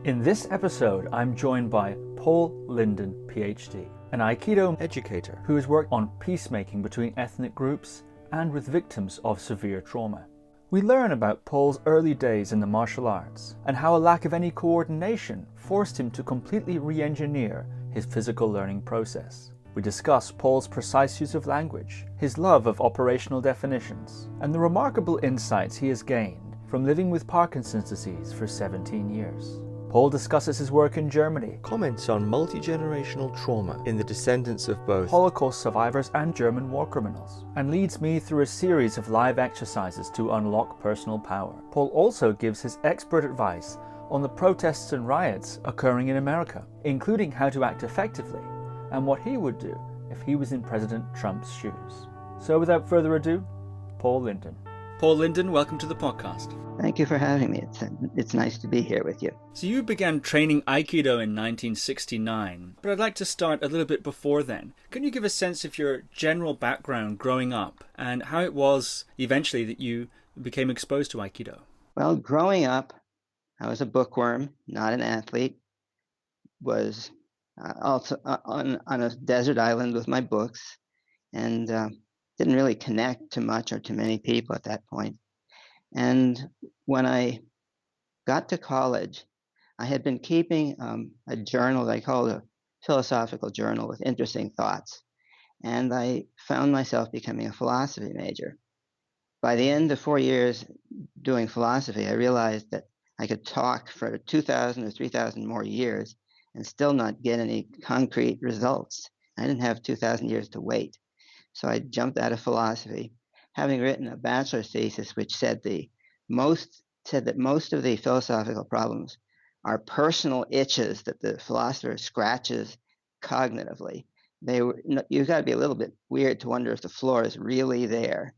In this episode, I'm joined by Paul Linden PhD, an Aikido educator who has worked on peacemaking between ethnic groups and with victims of severe trauma. We learn about Paul's early days in the martial arts and how a lack of any coordination forced him to completely re-engineer his physical learning process. We discuss Paul's precise use of language, his love of operational definitions, and the remarkable insights he has gained from living with Parkinson's disease for 17 years. Paul discusses his work in Germany, comments on multi-generational trauma in the descendants of both Holocaust survivors and German war criminals, and leads me through a series of live exercises to unlock personal power. Paul also gives his expert advice on the protests and riots occurring in America, including how to act effectively and what he would do if he was in President Trump's shoes. So without further ado, Paul Linden. Paul Linden, welcome to the podcast. Thank you for having me. It's nice to be here with you. So you began training Aikido in 1969, but I'd like to start a little bit before then. Can you give a sense of your general background growing up and how it was eventually that you became exposed to Aikido? Well, growing up, I was a bookworm, not an athlete. Was also on a desert island with my books, and didn't really connect to much or to many people at that point. And when I got to college, I had been keeping a journal that I called a philosophical journal with interesting thoughts. And I found myself becoming a philosophy major. By the end of 4 years doing philosophy, I realized that I could talk for 2,000 or 3,000 more years and still not get any concrete results. I didn't have 2,000 years to wait. So I jumped out of philosophy, having written a bachelor's thesis which said that most of the philosophical problems are personal itches that the philosopher scratches cognitively. You've got to be a little bit weird to wonder if the floor is really there.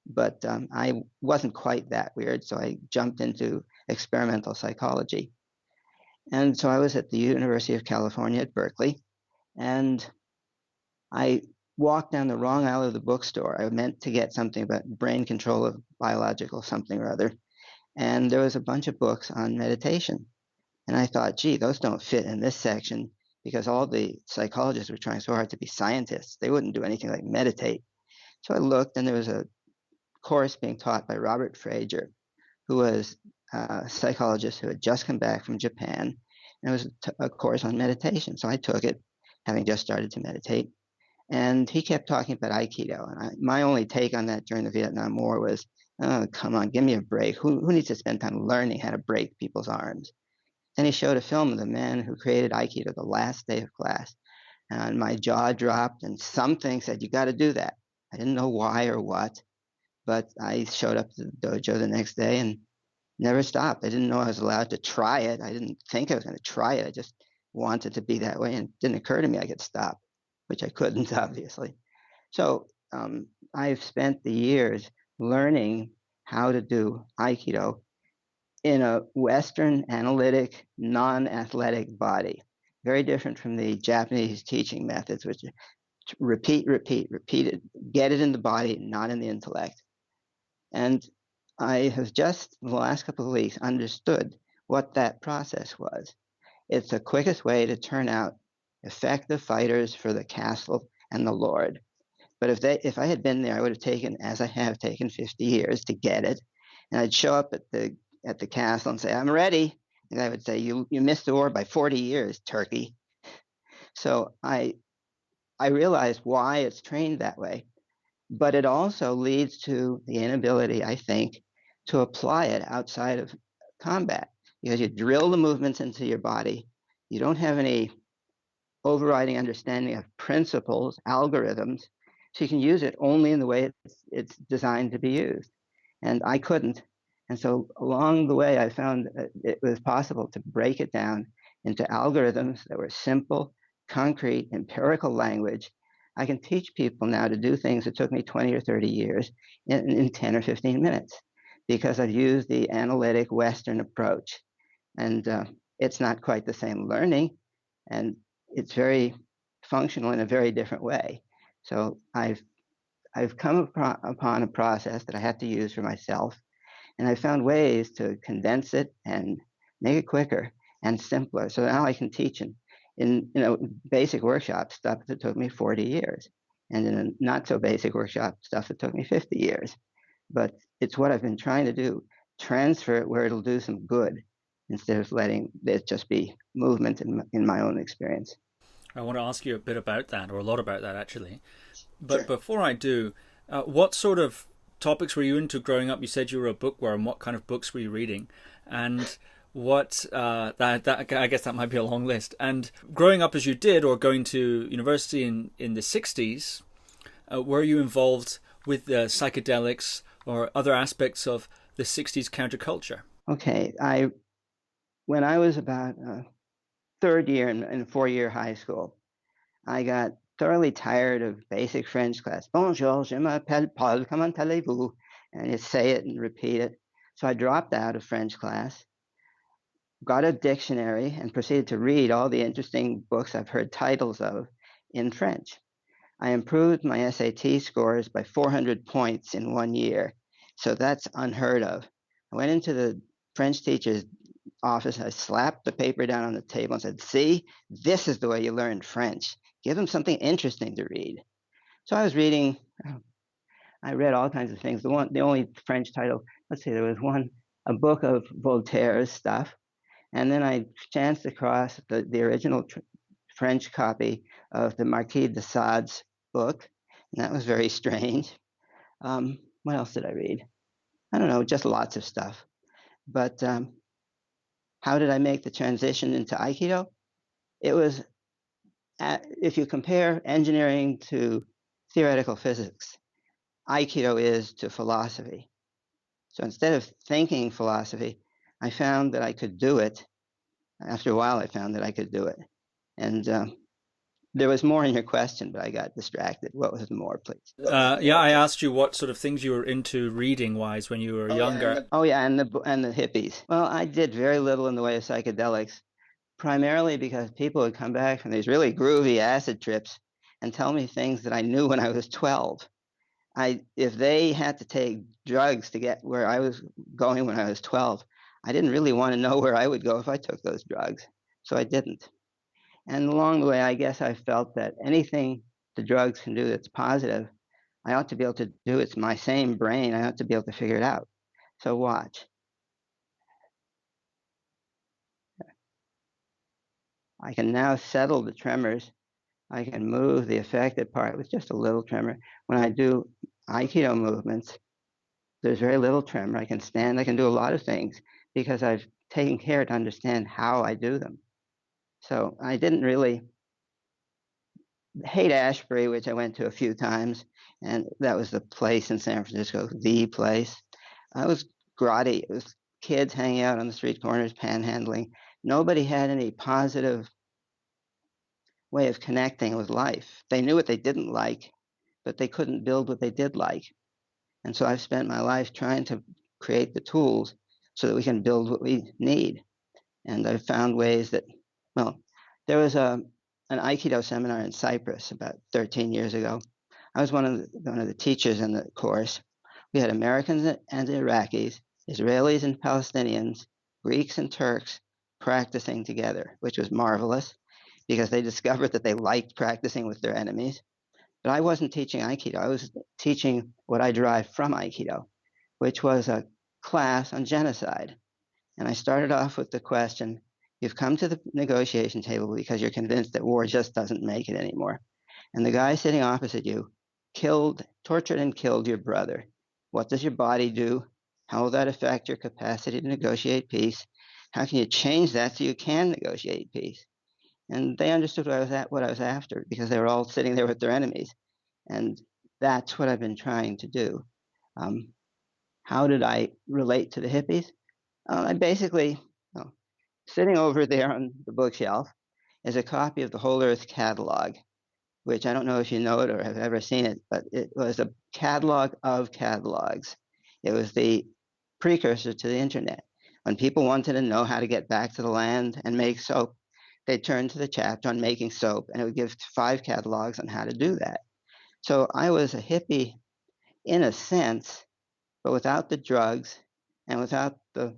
But I wasn't quite that weird, so I jumped into experimental psychology. And so I was at the University of California at Berkeley, and I walked down the wrong aisle of the bookstore. I meant to get something about brain control of biological something or other. And there was a bunch of books on meditation. And I thought, gee, those don't fit in this section because all the psychologists were trying so hard to be scientists. They wouldn't do anything like meditate. So I looked, and there was a course being taught by Robert Frager, who was a psychologist who had just come back from Japan. And it was a course on meditation. So I took it, having just started to meditate. And he kept talking about Aikido. And my only take on that during the Vietnam War was, oh, come on, give me a break. Who needs to spend time learning how to break people's arms? Then he showed a film of the man who created Aikido the last day of class. And my jaw dropped, and something said, you got to do that. I didn't know why or what, but I showed up to the dojo the next day and never stopped. I didn't know I was allowed to try it. I didn't think I was going to try it. I just wanted to be that way, and it didn't occur to me I could stop, which I couldn't, obviously. So I've spent the years learning how to do Aikido in a Western analytic, non-athletic body. Very different from the Japanese teaching methods, which repeat it, get it in the body, not in the intellect. And I have just, in the last couple of weeks, understood what that process was. It's the quickest way to turn out effective fighters for the castle and the Lord. But if I had been there, I would have taken, as I have taken, 50 years to get it. And I'd show up at the castle and say, I'm ready. And I would say, you missed the war by 40 years, turkey. So I realized why it's trained that way. But it also leads to the inability, I think, to apply it outside of combat. Because you drill the movements into your body. You don't have any overriding understanding of principles, algorithms, so you can use it only in the way it's designed to be used. And I couldn't. And so along the way, I found that it was possible to break it down into algorithms that were simple, concrete, empirical language. I can teach people now to do things that took me 20 or 30 years in 10 or 15 minutes because I've used the analytic Western approach. And it's not quite the same learning, and it's very functional in a very different way. So I've come upon a process that I have to use for myself, and I found ways to condense it and make it quicker. and simpler. So now I can teach in basic workshop stuff that took me 40 years, and in a not so basic workshop stuff that took me 50 years. But it's what I've been trying to do, transfer it where it'll do some good instead of letting it just be movement in my own experience. I want to ask you a bit about that, or a lot about that actually. But Sure. before I do, what sort of topics were you into growing up? You said you were a bookworm. What kind of books were you reading? And what that I guess that might be a long list. And growing up as you did, or going to university in the '60s, were you involved with psychedelics or other aspects of the '60s counterculture? Okay. When I was about third year in 4-year high school, I got thoroughly tired of basic French class. Bonjour, je m'appelle Paul, comment allez-vous? And you say it and repeat it. So I dropped out of French class, got a dictionary, and proceeded to read all the interesting books I've heard titles of in French. I improved my SAT scores by 400 points in 1 year. So that's unheard of. I went into the French teacher's office. I slapped the paper down on the table and said, "See, this is the way you learn French. Give them something interesting to read." So I was reading. I read all kinds of things. The only French title. Let's see, there was a book of Voltaire's stuff, and then I chanced across the original French copy of the Marquis de Sade's book, and that was very strange. What else did I read? I don't know, just lots of stuff. But how did I make the transition into Aikido? It was, if you compare engineering to theoretical physics, Aikido is to philosophy. So instead of thinking philosophy, I found that I could do it. After a while, I found that I could do it. And there was more in your question, but I got distracted. What was more, please? Yeah, I asked you what sort of things you were into reading wise when you were younger. Oh yeah, and the hippies. Well, I did very little in the way of psychedelics, primarily because people would come back from these really groovy acid trips and tell me things that I knew when I was 12. If they had to take drugs to get where I was going when I was 12, I didn't really want to know where I would go if I took those drugs, so I didn't. And along the way, I guess I felt that anything the drugs can do that's positive, I ought to be able to do. It's my same brain. I ought to be able to figure it out. So watch. I can now settle the tremors. I can move the affected part with just a little tremor. When I do Aikido movements, there's very little tremor. I can stand. I can do a lot of things because I've taken care to understand how I do them. So I didn't really hate Ashbury, which I went to a few times, and that was the place in San Francisco, the place. I was grotty. It was kids hanging out on the street corners, panhandling. Nobody had any positive way of connecting with life. They knew what they didn't like, but they couldn't build what they did like. And so I've spent my life trying to create the tools so that we can build what we need. And I've found ways that, well, there was an Aikido seminar in Cyprus about 13 years ago. I was one of the teachers in the course. We had Americans and Iraqis, Israelis and Palestinians, Greeks and Turks practicing together, which was marvelous because they discovered that they liked practicing with their enemies. But I wasn't teaching Aikido. I was teaching what I derived from Aikido, which was a class on genocide. And I started off with the question, you've come to the negotiation table because you're convinced that war just doesn't make it anymore. And the guy sitting opposite you tortured and killed your brother. What does your body do? How will that affect your capacity to negotiate peace? How can you change that so you can negotiate peace? And they understood what I was after because they were all sitting there with their enemies. And that's what I've been trying to do. How did I relate to the hippies? I basically, sitting over there on the bookshelf is a copy of the Whole Earth Catalog, which I don't know if you know it or have ever seen it, but it was a catalog of catalogs. It was the precursor to the internet. When people wanted to know how to get back to the land and make soap, they'd turn to the chapter on making soap, and it would give 5 catalogs on how to do that. So I was a hippie in a sense, but without the drugs and without the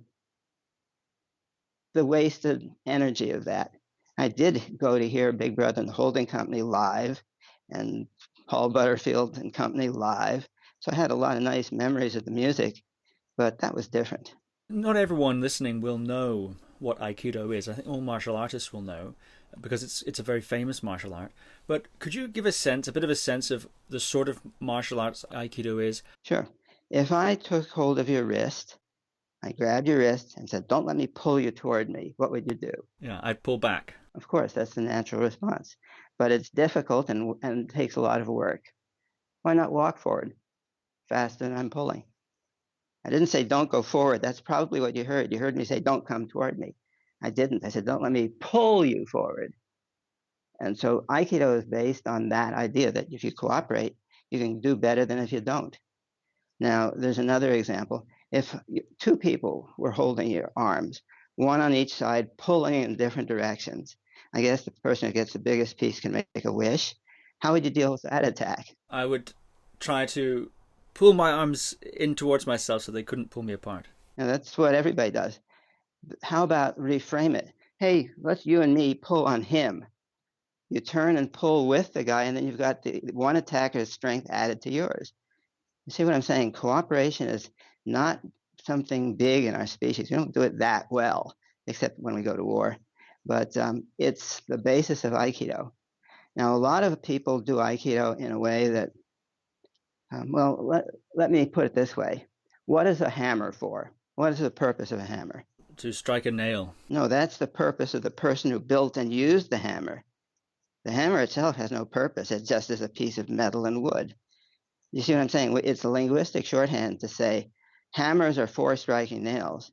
the wasted energy of that. I did go to hear Big Brother and the Holding Company live and Paul Butterfield and Company live. So I had a lot of nice memories of the music, but that was different. Not everyone listening will know what Aikido is. I think all martial artists will know because it's a very famous martial art. But could you give a bit of a sense of the sort of martial arts Aikido is? Sure. If I took hold of your wrist, I grabbed your wrist and said, "Don't let me pull you toward me," what would you do? Yeah, I'd pull back. Of course, that's the natural response. But it's difficult and takes a lot of work. Why not walk forward faster than I'm pulling? I didn't say don't go forward. That's probably what you heard. You heard me say don't come toward me. I didn't. I said don't let me pull you forward. And so Aikido is based on that idea that if you cooperate, you can do better than if you don't. Now, there's another example. If two people were holding your arms, one on each side, pulling in different directions, I guess the person who gets the biggest piece can make a wish. How would you deal with that attack? I would try to pull my arms in towards myself so they couldn't pull me apart. Now, that's what everybody does. How about reframe it? Hey, let's you and me pull on him. You turn and pull with the guy, and then you've got the one attacker's strength added to yours. You see what I'm saying? Cooperation is not something big in our species. We don't do it that well, except when we go to war. But it's the basis of Aikido. Now, a lot of people do Aikido in a way that, let me put it this way. What is a hammer for? What is the purpose of a hammer? To strike a nail. No, that's the purpose of the person who built and used the hammer. The hammer itself has no purpose. It just is a piece of metal and wood. You see what I'm saying? It's a linguistic shorthand to say hammers are for striking nails.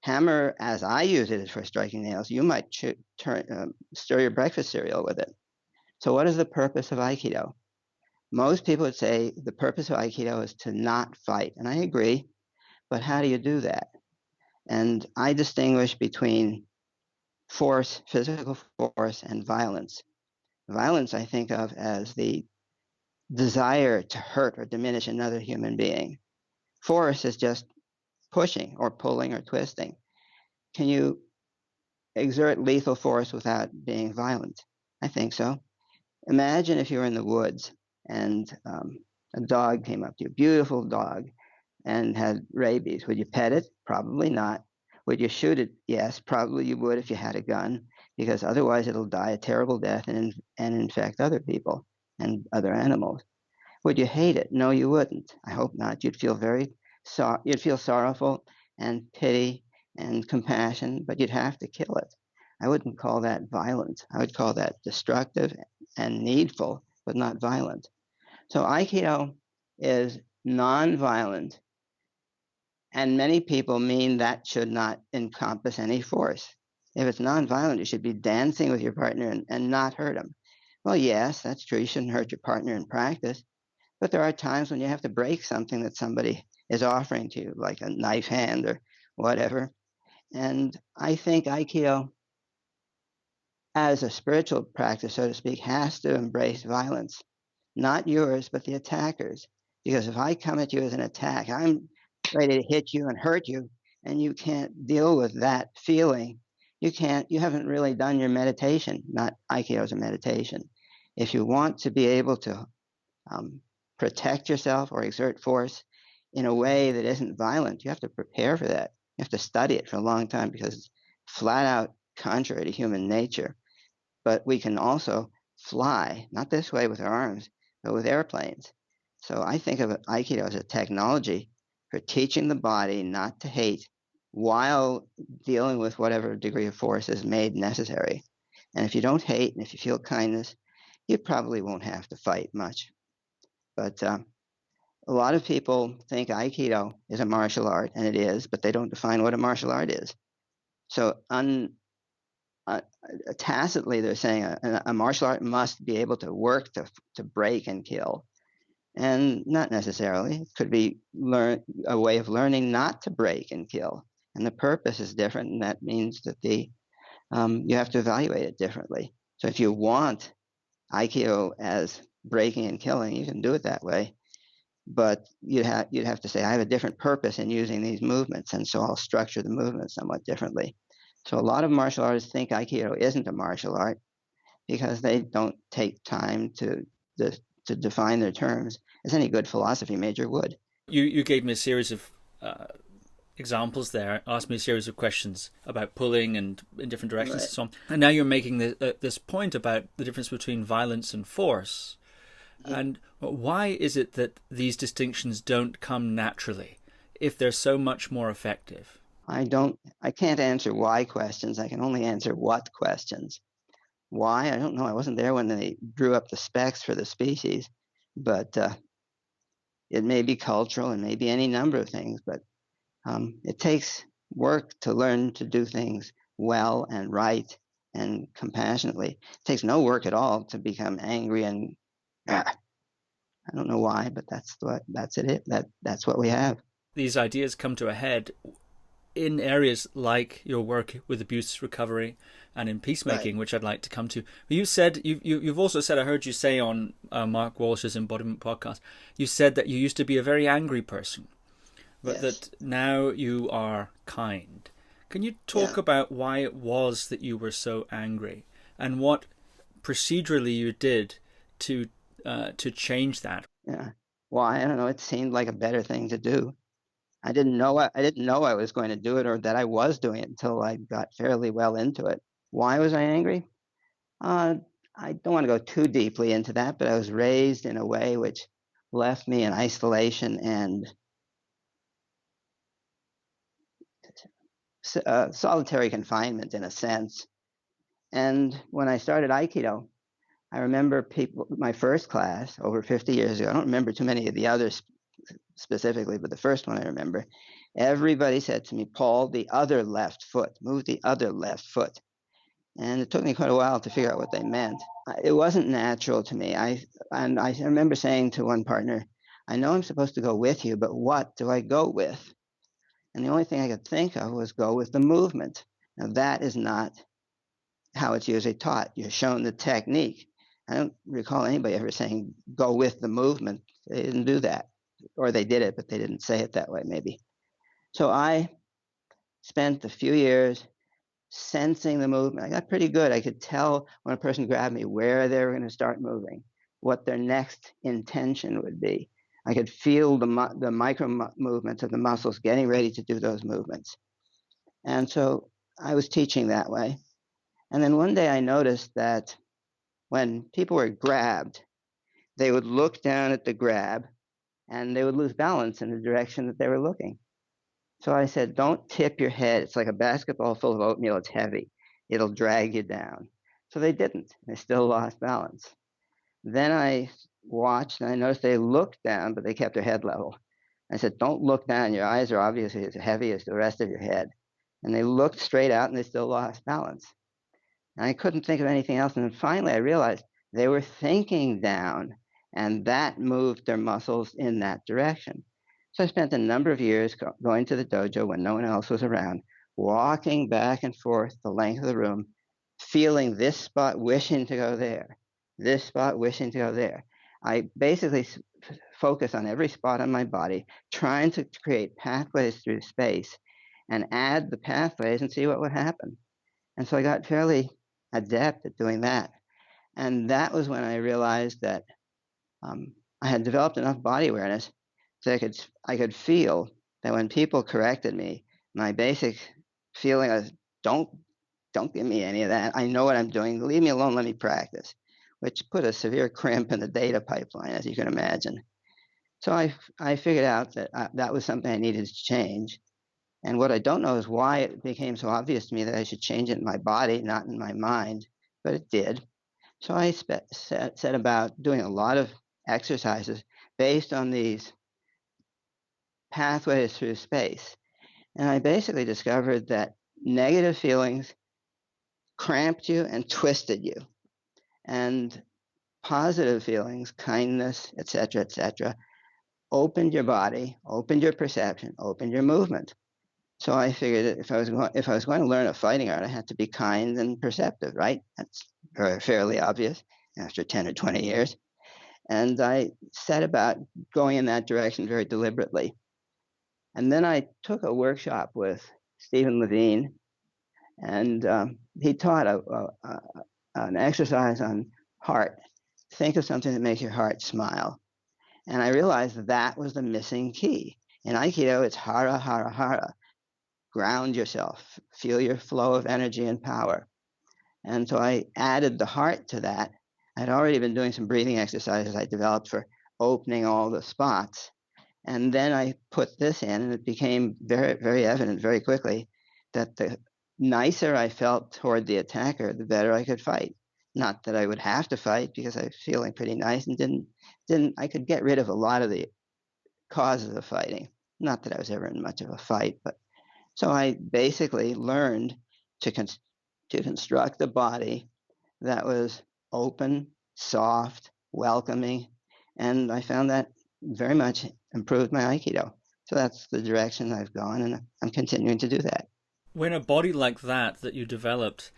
Hammer, as I use it, is for striking nails. You might stir your breakfast cereal with it. So what is the purpose of Aikido? Most people would say the purpose of Aikido is to not fight. And I agree, but how do you do that? And I distinguish between force, physical force, and violence. Violence I think of as the desire to hurt or diminish another human being. Force is just pushing or pulling or twisting. Can you exert lethal force without being violent? I think so. Imagine if you were in the woods and a dog came up to you, a beautiful dog, and had rabies. Would you pet it? Probably not. Would you shoot it? Yes, probably you would if you had a gun, because otherwise it'll die a terrible death and infect other people and other animals. Would you hate it? No, you wouldn't. I hope not. You'd feel you'd feel sorrowful and pity and compassion, but you'd have to kill it. I wouldn't call that violent. I would call that destructive and needful, but not violent. So Aikido is non-violent, and many people mean that should not encompass any force. If it's non-violent, you should be dancing with your partner and not hurt him. Well, yes, that's true. You shouldn't hurt your partner in practice. But there are times when you have to break something that somebody is offering to you, like a knife hand or whatever. And I think Aikido, as a spiritual practice, so to speak, has to embrace violence, not yours, but the attacker's. Because if I come at you as an attack, I'm ready to hit you and hurt you, and you can't deal with that feeling. You haven't really done your meditation. Not Aikido is a meditation. If you want to be able to protect yourself or exert force in a way that isn't violent, you have to prepare for that. You have to study it for a long time because it's flat out contrary to human nature. But we can also fly, not this way with our arms, but with airplanes. So I think of Aikido as a technology for teaching the body not to hate while dealing with whatever degree of force is made necessary. And if you don't hate and if you feel kindness, you probably won't have to fight much. But a lot of people think Aikido is a martial art, and it is, but they don't define what a martial art is. So tacitly, they're saying a martial art must be able to work to break and kill. And not necessarily. It could be a way of learning not to break and kill. And the purpose is different, and that means that you have to evaluate it differently. So if you want Aikido as breaking and killing, you can do it that way. But you'd have to say, I have a different purpose in using these movements, and so I'll structure the movement somewhat differently. So a lot of martial artists think Aikido isn't a martial art because they don't take time to define their terms as any good philosophy major would. You gave me a series of examples there, asked me a series of questions about pulling and in different directions Right. and so on. And now you're making this point about the difference between violence and force. Yeah. And why is it that these distinctions don't come naturally if they're so much more effective? I can't answer why questions. I can only answer what questions. Why? I don't know. I wasn't there when they drew up the specs for the species, but it may be cultural and may be any number of things, but it takes work to learn to do things well and right and compassionately. It takes no work at all to become angry and I don't know why, but that's what we have. These ideas come to a head in areas like your work with abuse recovery and in peacemaking, Right. which I'd like to come to. You said you've also said, I heard you say on Mark Walsh's Embodiment podcast, you said that you used to be a very angry person, but Yes. that now you are kind. Can you talk about why it was that you were so angry and what procedurally you did to change that? Yeah. Why? I don't know. It seemed like a better thing to do. I didn't know I was going to do it or that I was doing it until I got fairly well into it. Why was I angry? Uh, I don't want to go too deeply into that, but I was raised in a way which left me in isolation and solitary confinement in a sense. And when I started Aikido, I remember people, my first class over 50 years ago, I don't remember too many of the others specifically, but the first one I remember, everybody said to me, Paul, the other left foot, move the other left foot. And it took me quite a while to figure out what they meant. It wasn't natural to me. I remember saying to one partner, I know I'm supposed to go with you, but what do I go with? And the only thing I could think of was go with the movement. Now, that is not how it's usually taught. You're shown the technique. I don't recall anybody ever saying, go with the movement. They didn't do that. Or they did it, but they didn't say it that way, maybe. So I spent a few years sensing the movement. I got pretty good. I could tell when a person grabbed me where they were going to start moving, what their next intention would be. I could feel the micro movements of the muscles getting ready to do those movements. And so I was teaching that way. And then one day I noticed that when people were grabbed, they would look down at the grab and they would lose balance in the direction that they were looking. So I said, don't tip your head. It's like a basketball full of oatmeal. It's heavy. It'll drag you down. So they didn't. They still lost balance. Then I watched and I noticed they looked down, but they kept their head level. I said, don't look down. Your eyes are obviously as heavy as the rest of your head. And they looked straight out and they still lost balance. And I couldn't think of anything else. And then finally I realized they were thinking down, and that moved their muscles in that direction. So I spent a number of years going to the dojo when no one else was around, walking back and forth the length of the room, feeling this spot, wishing to go there, this spot, wishing to go there. I basically focus on every spot on my body, trying to create pathways through space and add the pathways and see what would happen. And so I got fairly adept at doing that. And that was when I realized that I had developed enough body awareness so I could feel that when people corrected me, my basic feeling was don't give me any of that. I know what I'm doing. Leave me alone. Let me practice, which put a severe crimp in the data pipeline, as you can imagine. So I figured out that that was something I needed to change. And what I don't know is why it became so obvious to me that I should change it in my body, not in my mind, but it did. So I set about doing a lot of exercises based on these pathways through space. And I basically discovered that negative feelings cramped you and twisted you. And positive feelings, kindness, etc., opened your body, opened your perception, opened your movement. So I figured that if I was going to learn a fighting art, I had to be kind and perceptive, right? That's fairly obvious after 10 or 20 years. And I set about going in that direction very deliberately. And then I took a workshop with Stephen Levine And he taught an exercise on heart. Think of something that makes your heart smile. And I realized that was the missing key. In Aikido, it's hara, hara, hara. Ground yourself, feel your flow of energy and power. And so I added the heart to that. I'd already been doing some breathing exercises I developed for opening all the spots. And then I put this in, and it became very, very evident very quickly that the nicer I felt toward the attacker, the better I could fight. Not that I would have to fight, because I was feeling pretty nice and didn't I could get rid of a lot of the causes of fighting. Not that I was ever in much of a fight, but so I basically learned to construct a body that was open, soft, welcoming, and I found that very much improved my Aikido. So that's the direction I've gone, and I'm continuing to do that. When a body like that you developed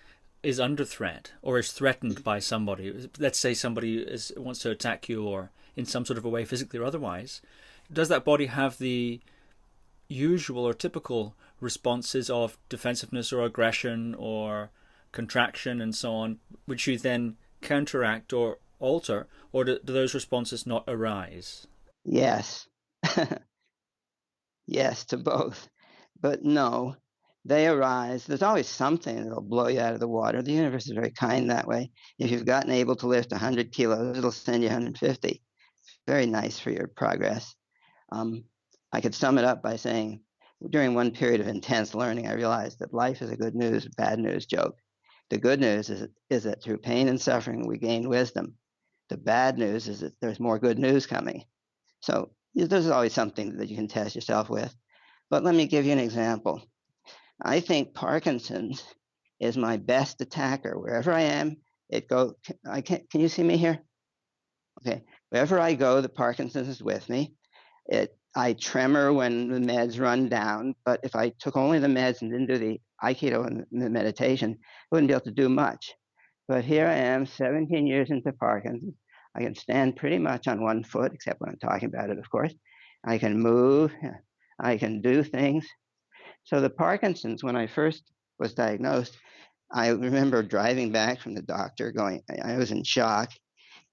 is under threat or is threatened by somebody, let's say somebody wants to attack you or in some sort of a way, physically or otherwise, does that body have the usual or typical responses of defensiveness or aggression or contraction and so on, which you then counteract or alter, or do those responses not arise? Yes. Yes to both. But no, they arise. There's always something that'll blow you out of the water. The universe is very kind that way. If you've gotten able to lift 100 kilos, it'll send you 150. Very nice for your progress. I could sum it up by saying, during one period of intense learning, I realized that life is a good news, bad news joke. The good news is that through pain and suffering, we gain wisdom. The bad news is that there's more good news coming. So there's always something that you can test yourself with. But let me give you an example. I think Parkinson's is my best attacker. Wherever I am, it goes. Can you see me here? Okay. Wherever I go, the Parkinson's is with me. I tremor when the meds run down, but if I took only the meds and didn't do the Aikido and the meditation, I wouldn't be able to do much. But here I am, 17 years into Parkinson's. I can stand pretty much on one foot, except when I'm talking about it, of course. I can move. I can do things. So the Parkinson's, when I first was diagnosed, I remember driving back from the doctor going, I was in shock.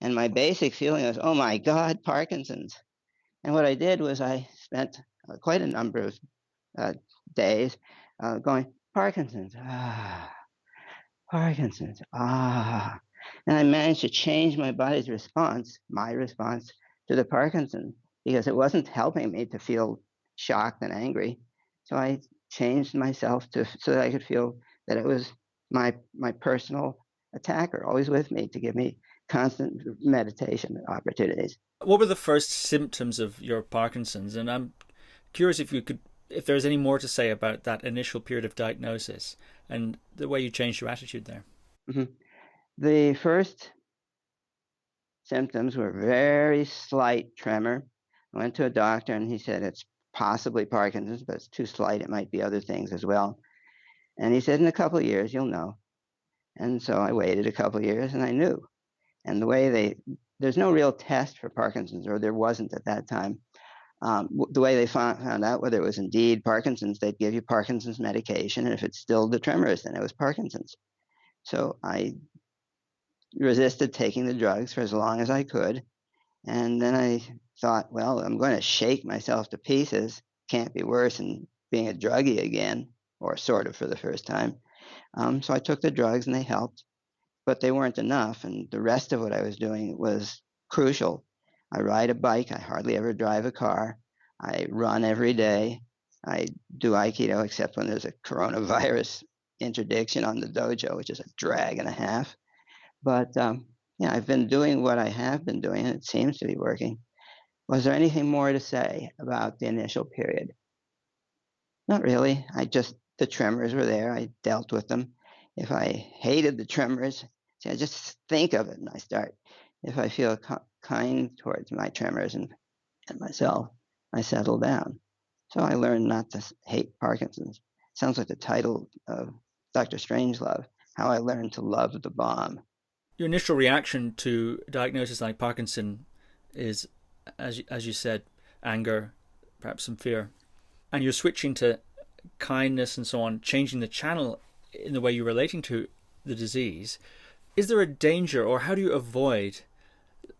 And my basic feeling was, oh my God, Parkinson's. And what I did was I spent quite a number of days going, Parkinson's, Parkinson's, And I managed to change my body's response, my response to the Parkinson, because it wasn't helping me to feel shocked and angry. So I changed myself so that I could feel that it was my personal attacker, always with me to give me constant meditation opportunities. What were the first symptoms of your Parkinson's? And I'm curious if there's any more to say about that initial period of diagnosis and the way you changed your attitude there. Mm-hmm. The first symptoms were very slight tremor. I went to a doctor and he said it's possibly Parkinson's, but it's too slight. It might be other things as well. And he said in a couple of years, you'll know. And so I waited a couple of years and I knew. And there's no real test for Parkinson's, or there wasn't at that time. The way they found out whether it was indeed Parkinson's, they'd give you Parkinson's medication. And if it's still the tremors, then it was Parkinson's. So I resisted taking the drugs for as long as I could. And then I thought, well, I'm going to shake myself to pieces. Can't be worse than being a druggie again, or sort of for the first time. So I took the drugs and they helped, but they weren't enough. And the rest of what I was doing was crucial. I ride a bike. I hardly ever drive a car. I run every day. I do Aikido, except when there's a coronavirus interdiction on the dojo, which is a drag and a half. But yeah, I've been doing what I have been doing, and it seems to be working. Was there anything more to say about the initial period? Not really. The tremors were there. I dealt with them. If I hated the tremors, I just think of it and I start. If I feel kind towards my tremors and myself, I settle down. So I learned not to hate Parkinson's. Sounds like the title of Dr. Strangelove, How I Learned to Love the Bomb. Your initial reaction to a diagnosis like Parkinson is, as you said, anger, perhaps some fear. And you're switching to kindness and so on, changing the channel in the way you're relating to the disease, is there a danger, or how do you avoid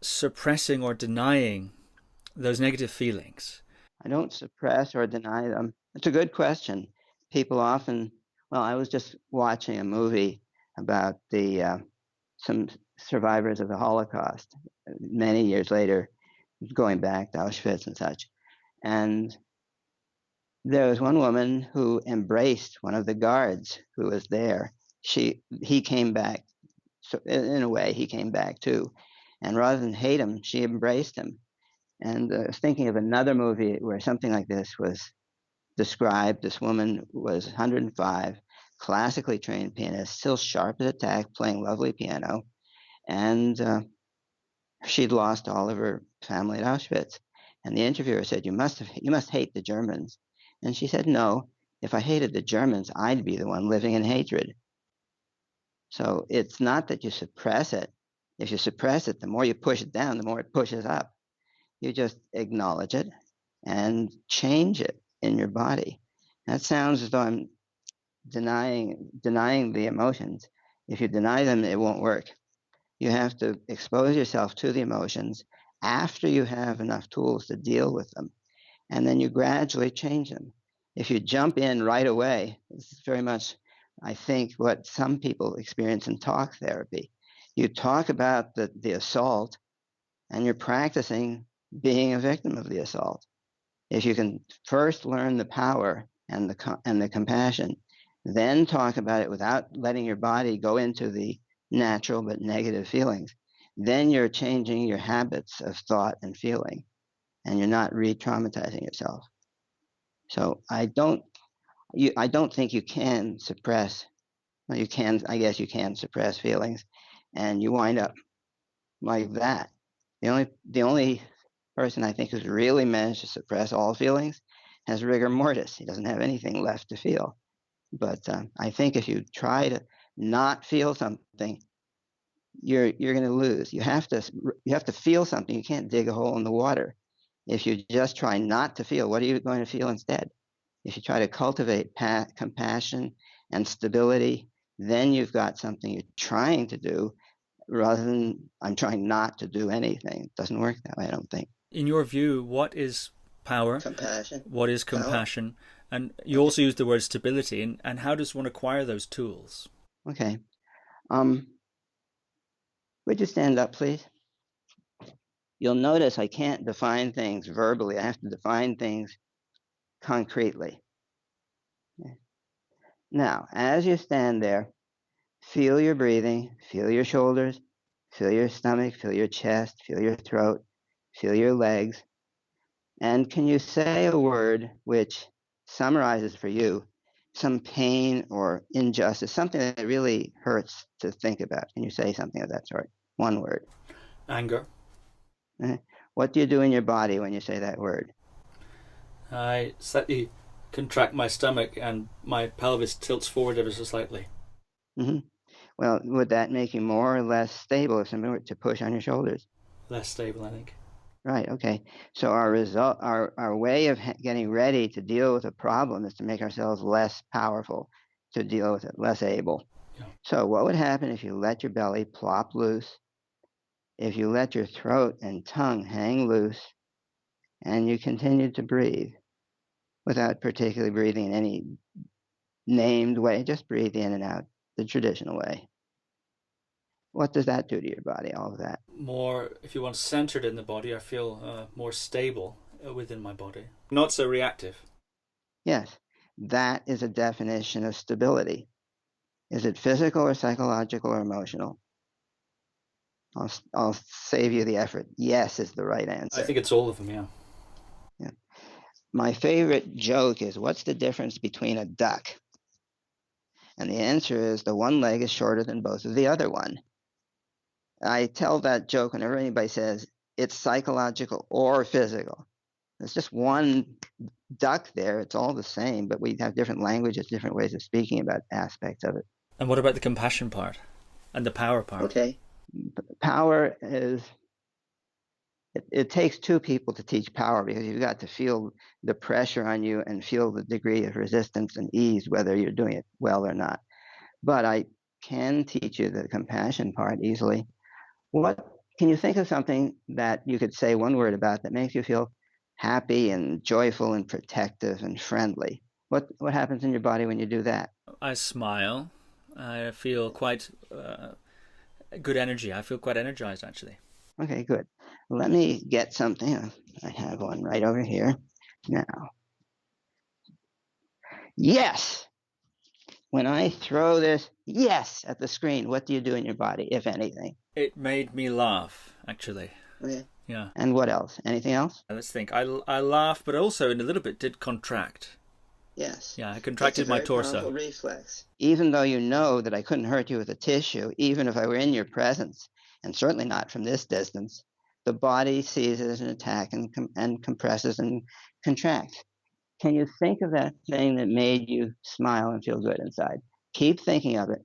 suppressing or denying those negative feelings? I don't suppress or deny them. It's a good question. People often, well, I was just watching a movie about some survivors of the Holocaust many years later, going back to Auschwitz and such. And there was one woman who embraced one of the guards who was there. He came back, so in a way, he came back too. And rather than hate him, she embraced him. And I was thinking of another movie where something like this was described. This woman was 105, classically trained pianist, still sharp as a tack, playing lovely piano. And she'd lost all of her family at Auschwitz. And the interviewer said, you must hate the Germans. And she said, no, if I hated the Germans, I'd be the one living in hatred. So it's not that you suppress it. If you suppress it, the more you push it down, the more it pushes up. You just acknowledge it and change it in your body. That sounds as though I'm denying the emotions. If you deny them, it won't work. You have to expose yourself to the emotions after you have enough tools to deal with them, and then you gradually change them. If you jump in right away, this is very much, I think, what some people experience in talk therapy. You talk about the assault, and you're practicing being a victim of the assault. If you can first learn the power and the compassion, then talk about it without letting your body go into the natural but negative feelings, then you're changing your habits of thought and feeling, and you're not re-traumatizing yourself. So I don't think you can suppress. Well, you can. I guess you can suppress feelings, and you wind up like that. The only person I think who's really managed to suppress all feelings has rigor mortis. He doesn't have anything left to feel. But I think if you try to not feel something, you're going to lose. You have to feel something. You can't dig a hole in the water. If you just try not to feel, what are you going to feel instead? If you try to cultivate compassion and stability, then you've got something you're trying to do rather than I'm trying not to do anything. It doesn't work that way, I don't think. In your view, what is power? Compassion. What is compassion? Power. And you also use the word stability. And how does one acquire those tools? Okay. Would you stand up, please? You'll notice I can't define things verbally. I have to define things concretely. Okay. Now, as you stand there, feel your breathing, feel your shoulders, feel your stomach, feel your chest, feel your throat, feel your legs. And can you say a word which summarizes for you some pain or injustice, something that really hurts to think about? Can you say something of that sort? One word. Anger. What do you do in your body when you say that word? I slightly contract my stomach and my pelvis tilts forward ever so slightly. Mm-hmm. Well, would that make you more or less stable if somebody were to push on your shoulders? Less stable, I think. Right. Okay. So our way of getting ready to deal with a problem is to make ourselves less powerful to deal with it, less able. Yeah. So what would happen if you let your belly plop loose, if you let your throat and tongue hang loose, and you continued to breathe without particularly breathing in any named way, just breathe in and out the traditional way? What does that do to your body, all of that? More, if you want, centered in the body. I feel more stable within my body. Not so reactive. Yes, that is a definition of stability. Is it physical or psychological or emotional? I'll save you the effort. Yes is the right answer. I think it's all of them, Yeah. My favorite joke is, what's the difference between a duck? And the answer is the one leg is shorter than both of the other one. I tell that joke whenever anybody says it's psychological or physical. There's just one duck there. It's all the same, but we have different languages, different ways of speaking about aspects of it. And what about the compassion part and the power part? Okay. Power is, it takes two people to teach power, because you've got to feel the pressure on you and feel the degree of resistance and ease, whether you're doing it well or not. but I can teach you the compassion part easily. What can you think of something that you could say one word about that makes you feel happy and joyful and protective and friendly? What happens in your body when you do that? I smile. I feel quite good energy. I feel quite energized, actually. Okay, good. Let me get something. I have one right over here. Now, yes. When I throw this yes at the screen, what do you do in your body, if anything? It made me laugh, actually. Okay. Yeah. And what else? Anything else? Let's think. I laughed, but also in a little bit did contract. Yes. Yeah, I It's a contracted my very torso. powerful reflex. Even though you know that I couldn't hurt you with a tissue, even if I were in your presence, and certainly not from this distance, the body sees it as an attack and compresses and contracts. Can you think of that thing that made you smile and feel good inside? Keep thinking of it.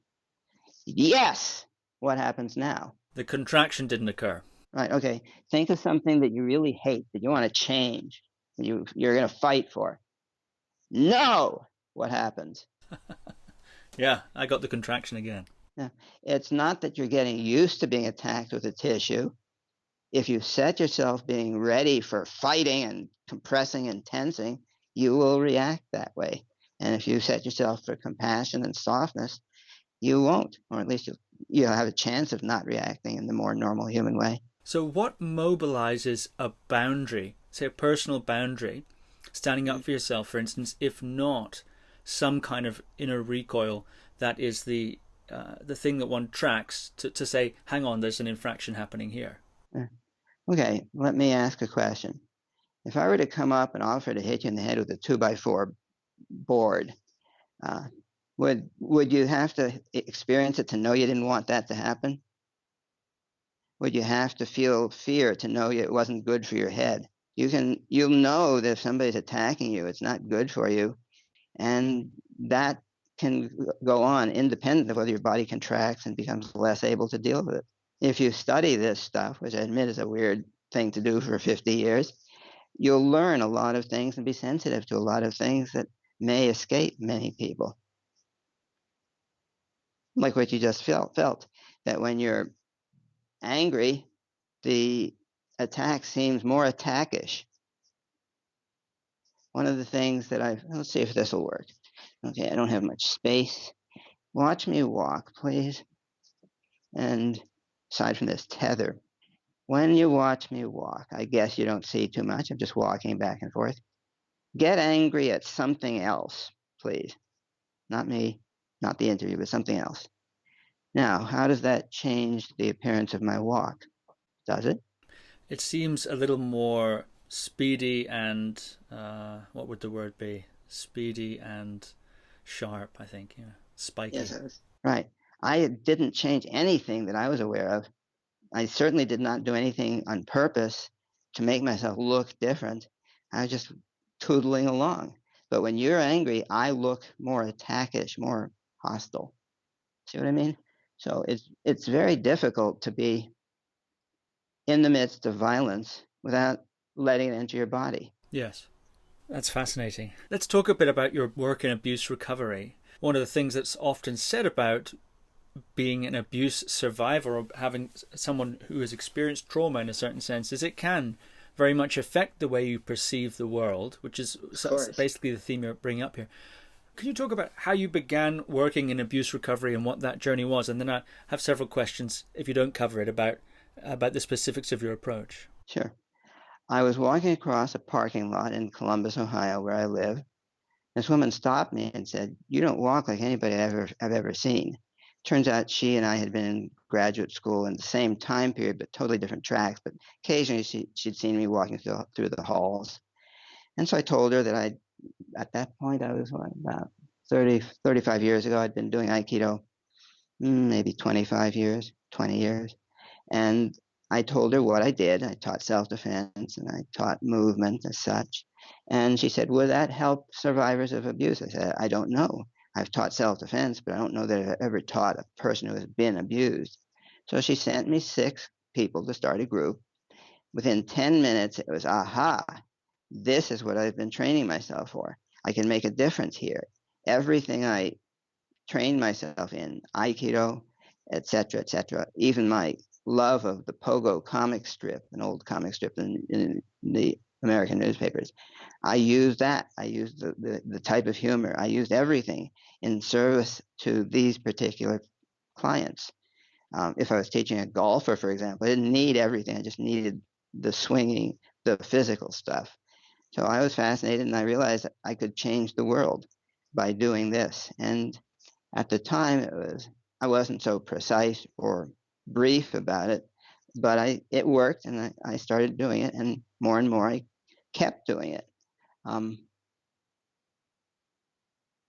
Yes! What happens now? The contraction didn't occur. Right, okay. Think of something that you really hate, that you want to change, that you're going to fight for. No! What happens? Yeah, I got the contraction again. Yeah. It's not that you're getting used to being attacked with a tissue. If you set yourself being ready for fighting and compressing and tensing, you will react that way. And if you set yourself for compassion and softness, you won't, or at least you'll have a chance of not reacting in the more normal human way. So, what mobilizes a boundary, say a personal boundary, standing up for yourself, for instance, if not some kind of inner recoil that is the thing that one tracks to say, hang on, there's an infraction happening here? Okay, let me ask a question. If I were to come up and offer to hit you in the head with a 2x4 board, uh, would you have to experience it to know you didn't want that to happen? Would you have to feel fear to know it wasn't good for your head? You'll know that if somebody's attacking you, it's not good for you, and that can go on independent of whether your body contracts and becomes less able to deal with it. If you study this stuff, which I admit is a weird thing to do for 50 years, you'll learn a lot of things and be sensitive to a lot of things that may escape many people. Like what you just felt that when you're angry, the attack seems more attackish. One of the things that let's see if this will work. Okay, I don't have much space. Watch me walk, please. And aside from this tether, when you watch me walk, I guess you don't see too much. I'm just walking back and forth. Get angry at something else, please. Not me, not the interview, but something else. Now, how does that change the appearance of my walk? Does it? It seems a little more speedy and what would the word be? Speedy and sharp, I think. Yeah, spiky. Yes, right. I didn't change anything that I was aware of. I certainly did not do anything on purpose to make myself look different. I was just tootling along. But when you're angry, I look more attackish, more hostile. See what I mean? So it's very difficult to be in the midst of violence without letting it enter your body. Yes. That's fascinating. Let's talk a bit about your work in abuse recovery. One of the things that's often said about being an abuse survivor or having someone who has experienced trauma in a certain sense is it can very much affect the way you perceive the world, which is basically the theme you're bringing up here. Can you talk about how you began working in abuse recovery and what that journey was? And then I have several questions, if you don't cover it, about the specifics of your approach. Sure. I was walking across a parking lot in Columbus, Ohio, where I live. This woman stopped me and said, "You don't walk like anybody I've ever seen." Turns out she and I had been in graduate school in the same time period, but totally different tracks. But occasionally she'd seen me walking through the halls. And so I told her that at that point, I was about 30, 35 years ago. I'd been doing Aikido maybe 25 years, 20 years. And I told her what I did. I taught self-defense and I taught movement as such. And she said, "Would that help survivors of abuse?" I said, "I don't know. I've taught self-defense, but I don't know that I've ever taught a person who has been abused." So she sent me 6 people to start a group. Within 10 minutes, it was, aha, this is what I've been training myself for. I can make a difference here. Everything I trained myself in Aikido, etc., etc. Even my love of the Pogo comic strip, an old comic strip in the American newspapers, I used that. I used the type of humor. I used everything in service to these particular clients. If I was teaching a golfer, for example, I didn't need everything. I just needed the swinging, the physical stuff. So I was fascinated, and I realized that I could change the world by doing this. And at the time, I wasn't so precise or brief about it, but it worked, and I started doing it, and more I kept doing it.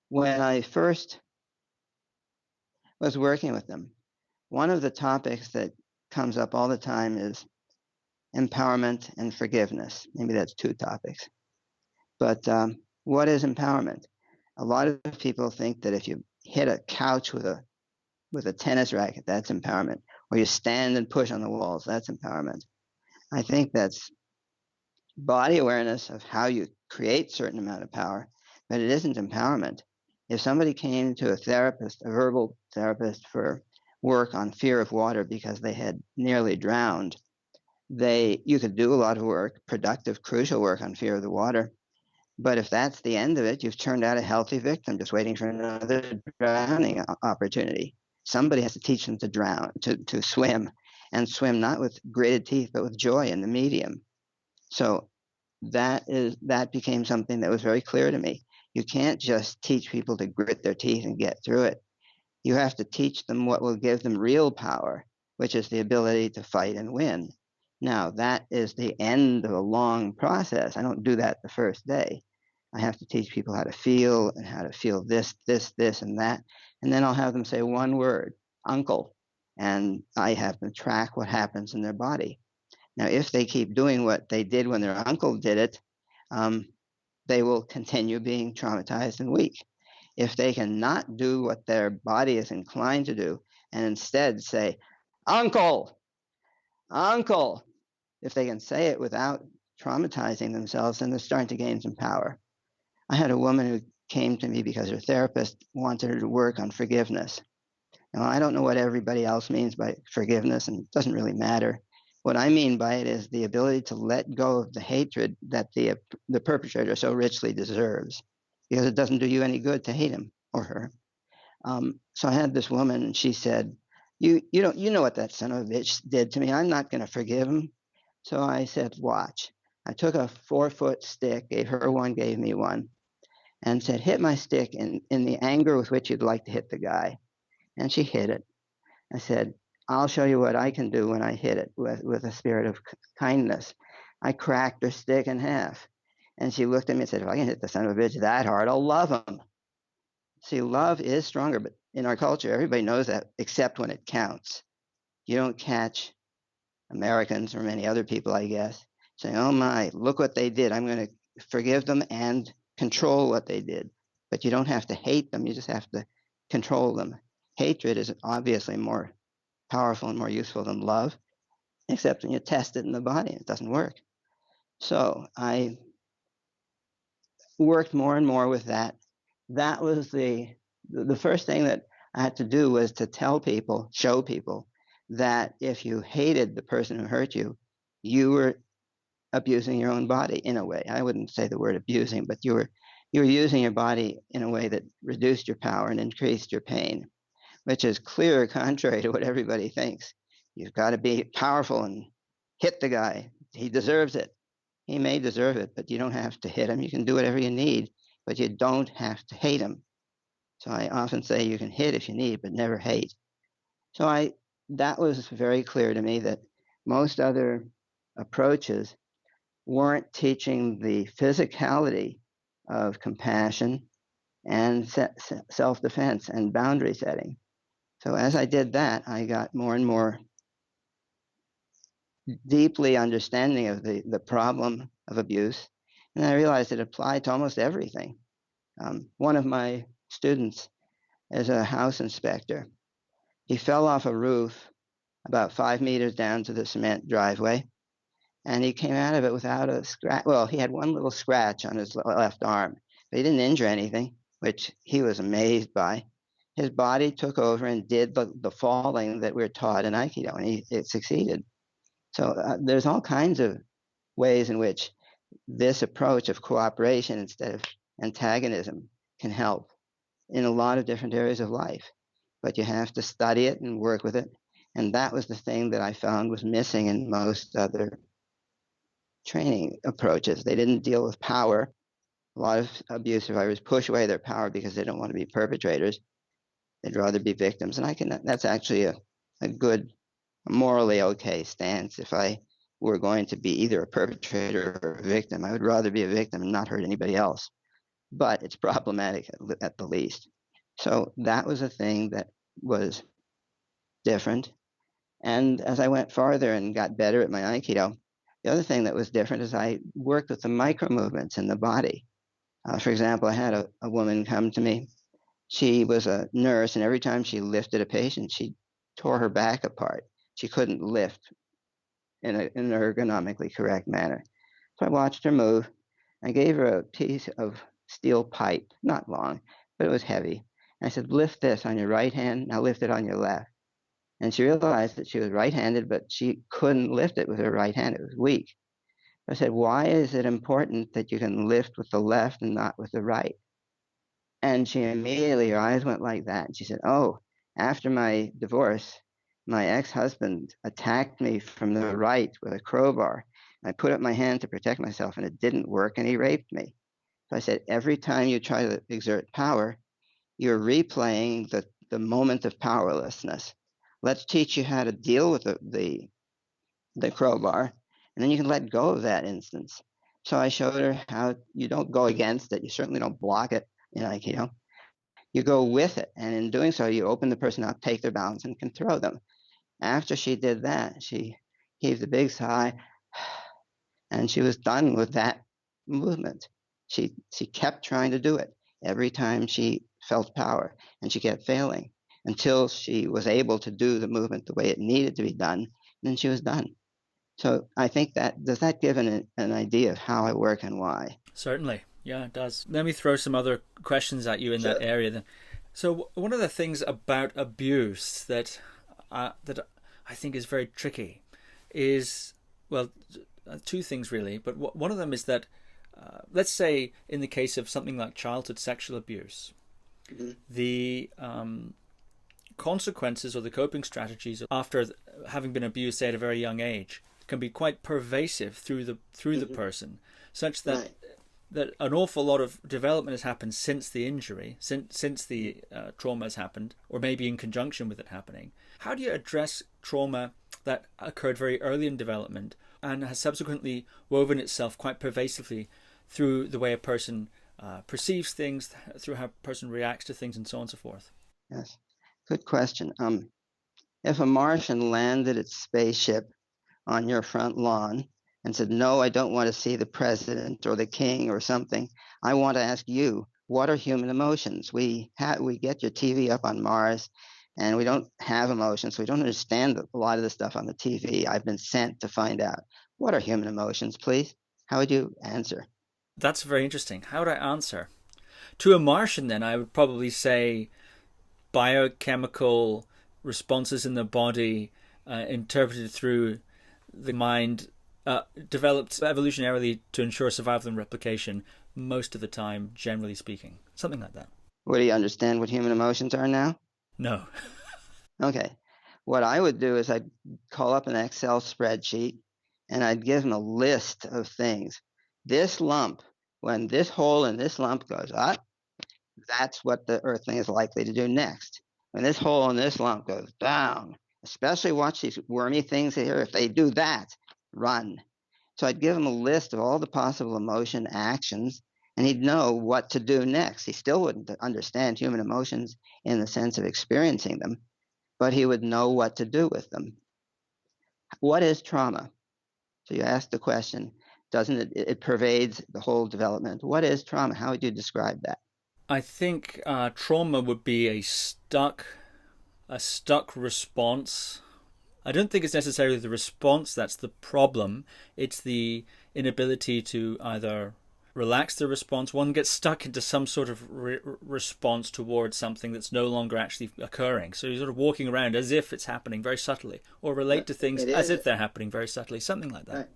When I first was working with them, one of the topics that comes up all the time is empowerment and forgiveness. Maybe that's two topics. But what is empowerment? A lot of people think that if you hit a couch with a tennis racket, that's empowerment. Or you stand and push on the walls, that's empowerment. I think that's body awareness of how you create certain amount of power, but it isn't empowerment. If somebody came to a therapist, a verbal therapist, for work on fear of water because they had nearly drowned, you could do a lot of work, productive, crucial work on fear of the water. But if that's the end of it, you've turned out a healthy victim just waiting for another drowning opportunity. Somebody has to teach them to drown, to swim, and swim not with gritted teeth, but with joy in the medium. So that became something that was very clear to me. You can't just teach people to grit their teeth and get through it. You have to teach them what will give them real power, which is the ability to fight and win. Now, that is the end of a long process. I don't do that the first day. I have to teach people how to feel and how to feel this, and that. And then I'll have them say one word, uncle. And I have them track what happens in their body. Now, if they keep doing what they did when their uncle did it, they will continue being traumatized and weak. If they cannot do what their body is inclined to do and instead say, uncle, uncle, if they can say it without traumatizing themselves, then they're starting to gain some power. I had a woman who came to me because her therapist wanted her to work on forgiveness. Now, I don't know what everybody else means by forgiveness, and it doesn't really matter. What I mean by it is the ability to let go of the hatred that the perpetrator so richly deserves, because it doesn't do you any good to hate him or her. So I had this woman, and she said, you know what that son of a bitch did to me. I'm not going to forgive him. So I said, watch. I took a 4-foot stick, gave her one, gave me one, and said, hit my stick in the anger with which you'd like to hit the guy. And she hit it. I said, I'll show you what I can do when I hit it with a spirit of kindness. I cracked her stick in half. And she looked at me and said, if I can hit the son of a bitch that hard, I'll love him. See, love is stronger, but in our culture, everybody knows that, except when it counts. You don't catch Americans or many other people, I guess, saying, oh my, look what they did. I'm going to forgive them and control what they did. But you don't have to hate them. You just have to control them. Hatred is obviously more powerful and more useful than love, except when you test it in the body, it doesn't work. So I worked more and more with that. That was the first thing that I had to do, was to tell people, show people, that if you hated the person who hurt you, you were abusing your own body in a way. I wouldn't say the word abusing, but you were using your body in a way that reduced your power and increased your pain, which is clear contrary to what everybody thinks. You've got to be powerful and hit the guy. He deserves it. He may deserve it, but you don't have to hit him. You can do whatever you need, but you don't have to hate him. So I often say you can hit if you need, but never hate. So that was very clear to me that most other approaches weren't teaching the physicality of compassion and self-defense and boundary setting. So as I did that, I got more and more deeply understanding of the problem of abuse, and I realized it applied to almost everything. One of my students is a house inspector. He fell off a roof about 5 meters down to the cement driveway, and he came out of it without a scratch. Well, he had one little scratch on his left arm, but he didn't injure anything, which he was amazed by. his body took over and did the falling that we're taught in Aikido, and it succeeded. So there's all kinds of ways in which this approach of cooperation instead of antagonism can help in a lot of different areas of life. But you have to study it and work with it. And that was the thing that I found was missing in most other training approaches. They didn't deal with power. A lot of abuse survivors push away their power because they don't want to be perpetrators. They'd rather be victims. And that's actually a good, morally okay stance. If I were going to be either a perpetrator or a victim, I would rather be a victim and not hurt anybody else. But it's problematic at the least. So that was a thing that was different. And as I went farther and got better at my Aikido, the other thing that was different is I worked with the micro movements in the body. For example, I had a woman come to me. She was a nurse, and every time she lifted a patient, she tore her back apart. She couldn't lift in an ergonomically correct manner. So I watched her move. I gave her a piece of steel pipe, not long, but it was heavy. And I said, lift this on your right hand, now lift it on your left. And she realized that she was right-handed, but she couldn't lift it with her right hand. It was weak. I said, why is it important that you can lift with the left and not with the right? And she immediately, her eyes went like that. And she said, oh, after my divorce, my ex-husband attacked me from the right with a crowbar. I put up my hand to protect myself, and it didn't work, and he raped me. So I said, every time you try to exert power, you're replaying the moment of powerlessness. Let's teach you how to deal with the crowbar, and then you can let go of that instance. So I showed her how you don't go against it. You certainly don't block it in Aikido. You go with it, and in doing so, you open the person up, take their balance, and can throw them. After she did that, she heaved a big sigh, and she was done with that movement. She kept trying to do it every time she felt power, and she kept failing until she was able to do the movement the way it needed to be done, and then she was done. So I think does that give an idea of how I work and why? Certainly. Yeah, it does. Let me throw some other questions at you in that area then. So one of the things about abuse that I think is very tricky is, well, two things really, but one of them is that let's say in the case of something like childhood sexual abuse, the consequences or the coping strategies after having been abused, say at a very young age, can be quite pervasive through the person, such that that an awful lot of development has happened since the injury, since the trauma has happened, or maybe in conjunction with it happening. How do you address trauma that occurred very early in development and has subsequently woven itself quite pervasively through the way a person perceives things, through how a person reacts to things, and so on and so forth? Yes, good question. If a Martian landed its spaceship on your front lawn and said, no, I don't want to see the president or the king or something, I want to ask you, what are human emotions? We get your TV up on Mars, and we don't have emotions. We don't understand a lot of the stuff on the TV. I've been sent to find out. What are human emotions, please? How would you answer? That's very interesting. How would I answer? To a Martian, then, I would probably say biochemical responses in the body interpreted through the mind, developed evolutionarily to ensure survival and replication most of the time, generally speaking. Something like that. Would he understand what human emotions are now? No. Okay. What I would do is I'd call up an Excel spreadsheet and I'd give him a list of things. This lump, when this hole in this lump goes up, that's what the earthling is likely to do next. When this hole in this lump goes down, especially watch these wormy things here, if they do that, run. So I'd give him a list of all the possible emotion actions, and he'd know what to do next. He still wouldn't understand human emotions in the sense of experiencing them, but he would know what to do with them. What is trauma? So you ask the question, doesn't it pervades the whole development. What is trauma? How would you describe that? I think trauma would be a stuck response. I don't think it's necessarily the response that's the problem. It's the inability to either relax the response. One gets stuck into some sort of response towards something that's no longer actually occurring. So you're sort of walking around as if it's happening very subtly, or relate to things as if they're happening very subtly, something like that. Right.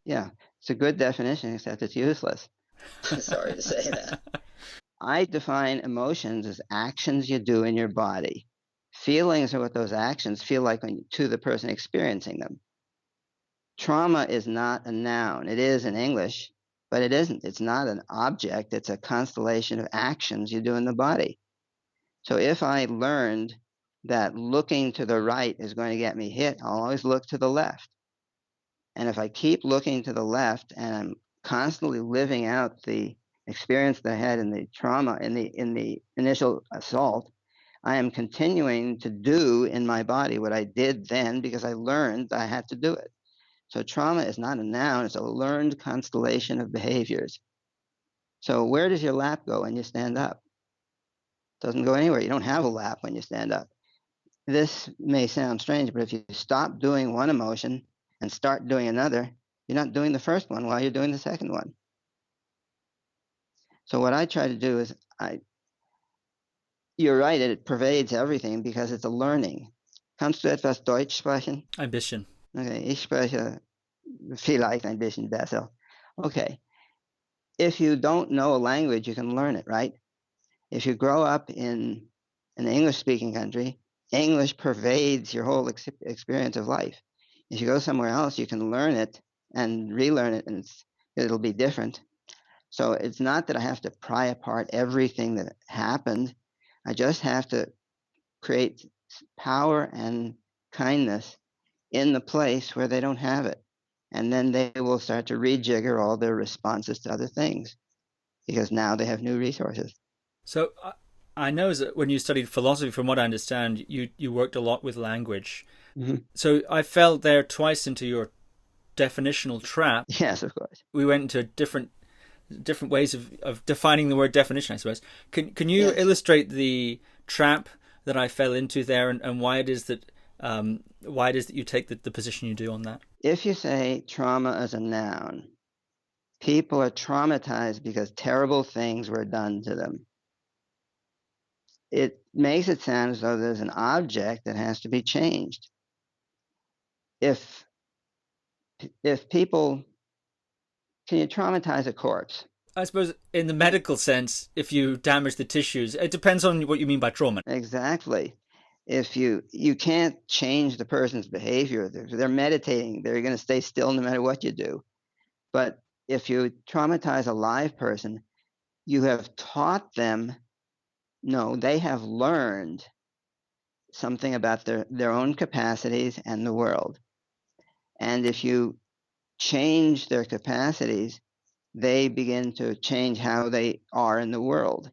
Yeah, it's a good definition, except it's useless. Sorry to say that. I define emotions as actions you do in your body. Feelings are what those actions feel like to the person experiencing them. Trauma is not a noun. It is in English, but it isn't. It's not an object. It's a constellation of actions you do in the body. So if I learned that looking to the right is going to get me hit, I'll always look to the left. And if I keep looking to the left and I'm constantly living out the experience that I had in the trauma, in the initial assault, I am continuing to do in my body what I did then because I learned I had to do it. So trauma is not a noun, it's a learned constellation of behaviors. So where does your lap go when you stand up? It doesn't go anywhere. You don't have a lap when you stand up. This may sound strange, but if you stop doing one emotion and start doing another, you're not doing the first one while you're doing the second one. So what I try to do is, you're right, it pervades everything because it's a learning. Kannst du etwas Deutsch sprechen? Ein bisschen. Okay, ich spreche vielleicht ein bisschen besser. Okay. If you don't know a language, you can learn it, right? If you grow up in an English-speaking country, English pervades your whole experience of life. If you go somewhere else, you can learn it and relearn it, and it'll be different. So it's not that I have to pry apart everything that happened. I just have to create power and kindness in the place where they don't have it. And then they will start to rejigger all their responses to other things because now they have new resources. So I know that when you studied philosophy, from what I understand, you worked a lot with language. Mm-hmm. So I fell there twice into your definitional trap. Yes, of course. We went into different ways of defining the word definition, I suppose. Can you illustrate the trap that I fell into there, and why it is that you take the position you do on that? If you say trauma as a noun, people are traumatized because terrible things were done to them. It makes it sound as though there's an object that has to be changed. If people, can you traumatize a corpse? I suppose in the medical sense, if you damage the tissues, it depends on what you mean by trauma. Exactly. If you can't change the person's behavior, they're meditating, they're going to stay still no matter what you do. But if you traumatize a live person, you have taught them, no, they have learned something about their own capacities and the world. And if you change their capacities, they begin to change how they are in the world.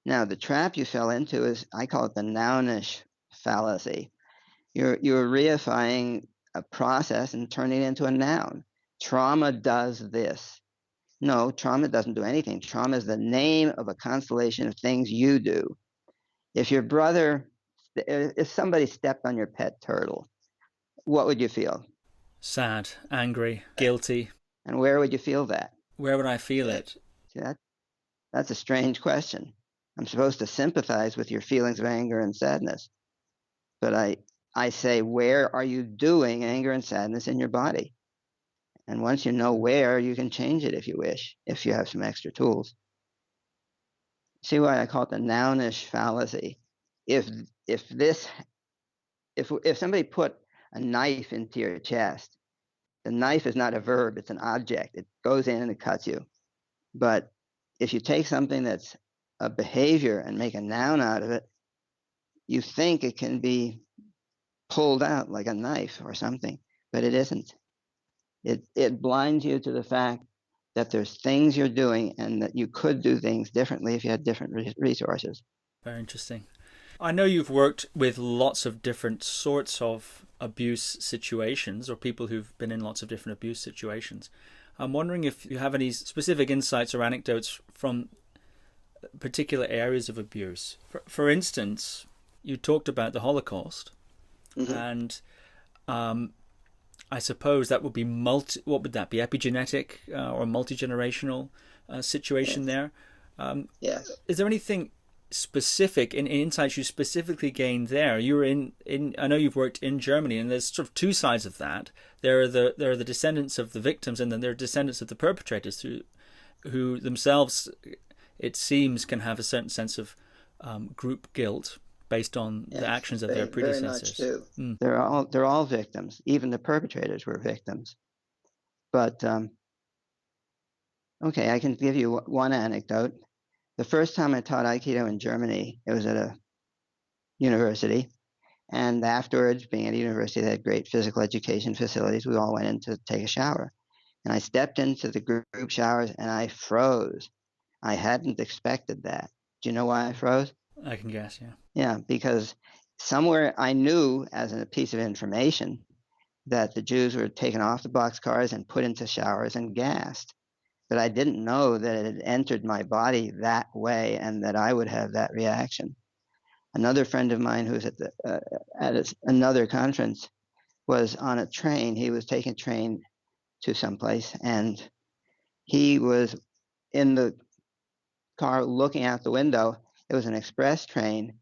Now, the trap you fell into is, I call it the Noun-ish Fallacy. You're reifying a process and turning it into a noun. Trauma does this. No, trauma doesn't do anything. Trauma is the name of a constellation of things you do. If somebody stepped on your pet turtle, what would you feel? Sad, angry, guilty. And where would you feel that? Where would I feel it? See, that's a strange question. I'm supposed to sympathize with your feelings of anger and sadness. But I say, where are you doing anger and sadness in your body? And once you know where, you can change it if you wish, if you have some extra tools. See why I call it the Noun-ish Fallacy? If somebody put a knife into your chest, the knife is not a verb, it's an object. It goes in and it cuts you. But if you take something that's a behavior and make a noun out of it, you think it can be pulled out like a knife or something, but it isn't. It blinds you to the fact that there's things you're doing and that you could do things differently if you had different resources. Very interesting. I know you've worked with lots of different sorts of abuse situations, or people who've been in lots of different abuse situations. I'm wondering if you have any specific insights or anecdotes from particular areas of abuse. For instance, you talked about the Holocaust, mm-hmm. and I suppose that would be what would that be, epigenetic or multi-generational situation Yes. there. Yes. Is there anything specific in insights you specifically gained there? You were in I know you've worked in Germany, and there's sort of two sides of that. There are the descendants of the victims, and then there are descendants of the perpetrators who themselves, it seems, can have a certain sense of group guilt based on the Yes. actions of their Very much predecessors. do. They're all victims. Even the perpetrators were victims. But okay, I can give you one anecdote. The first time I taught Aikido in Germany, it was at a university. And afterwards, being at a university that had great physical education facilities, we all went in to take a shower. And I stepped into the group showers and I froze. I hadn't expected that. Do you know why I froze? I can guess, yeah. Yeah, because somewhere I knew as a piece of information that the Jews were taken off the boxcars and put into showers and gassed. But I didn't know that it had entered my body that way and that I would have that reaction. Another friend of mine who was at another conference was on a train. He was taking a train to someplace, and he was in the car looking out the window. It was an express train,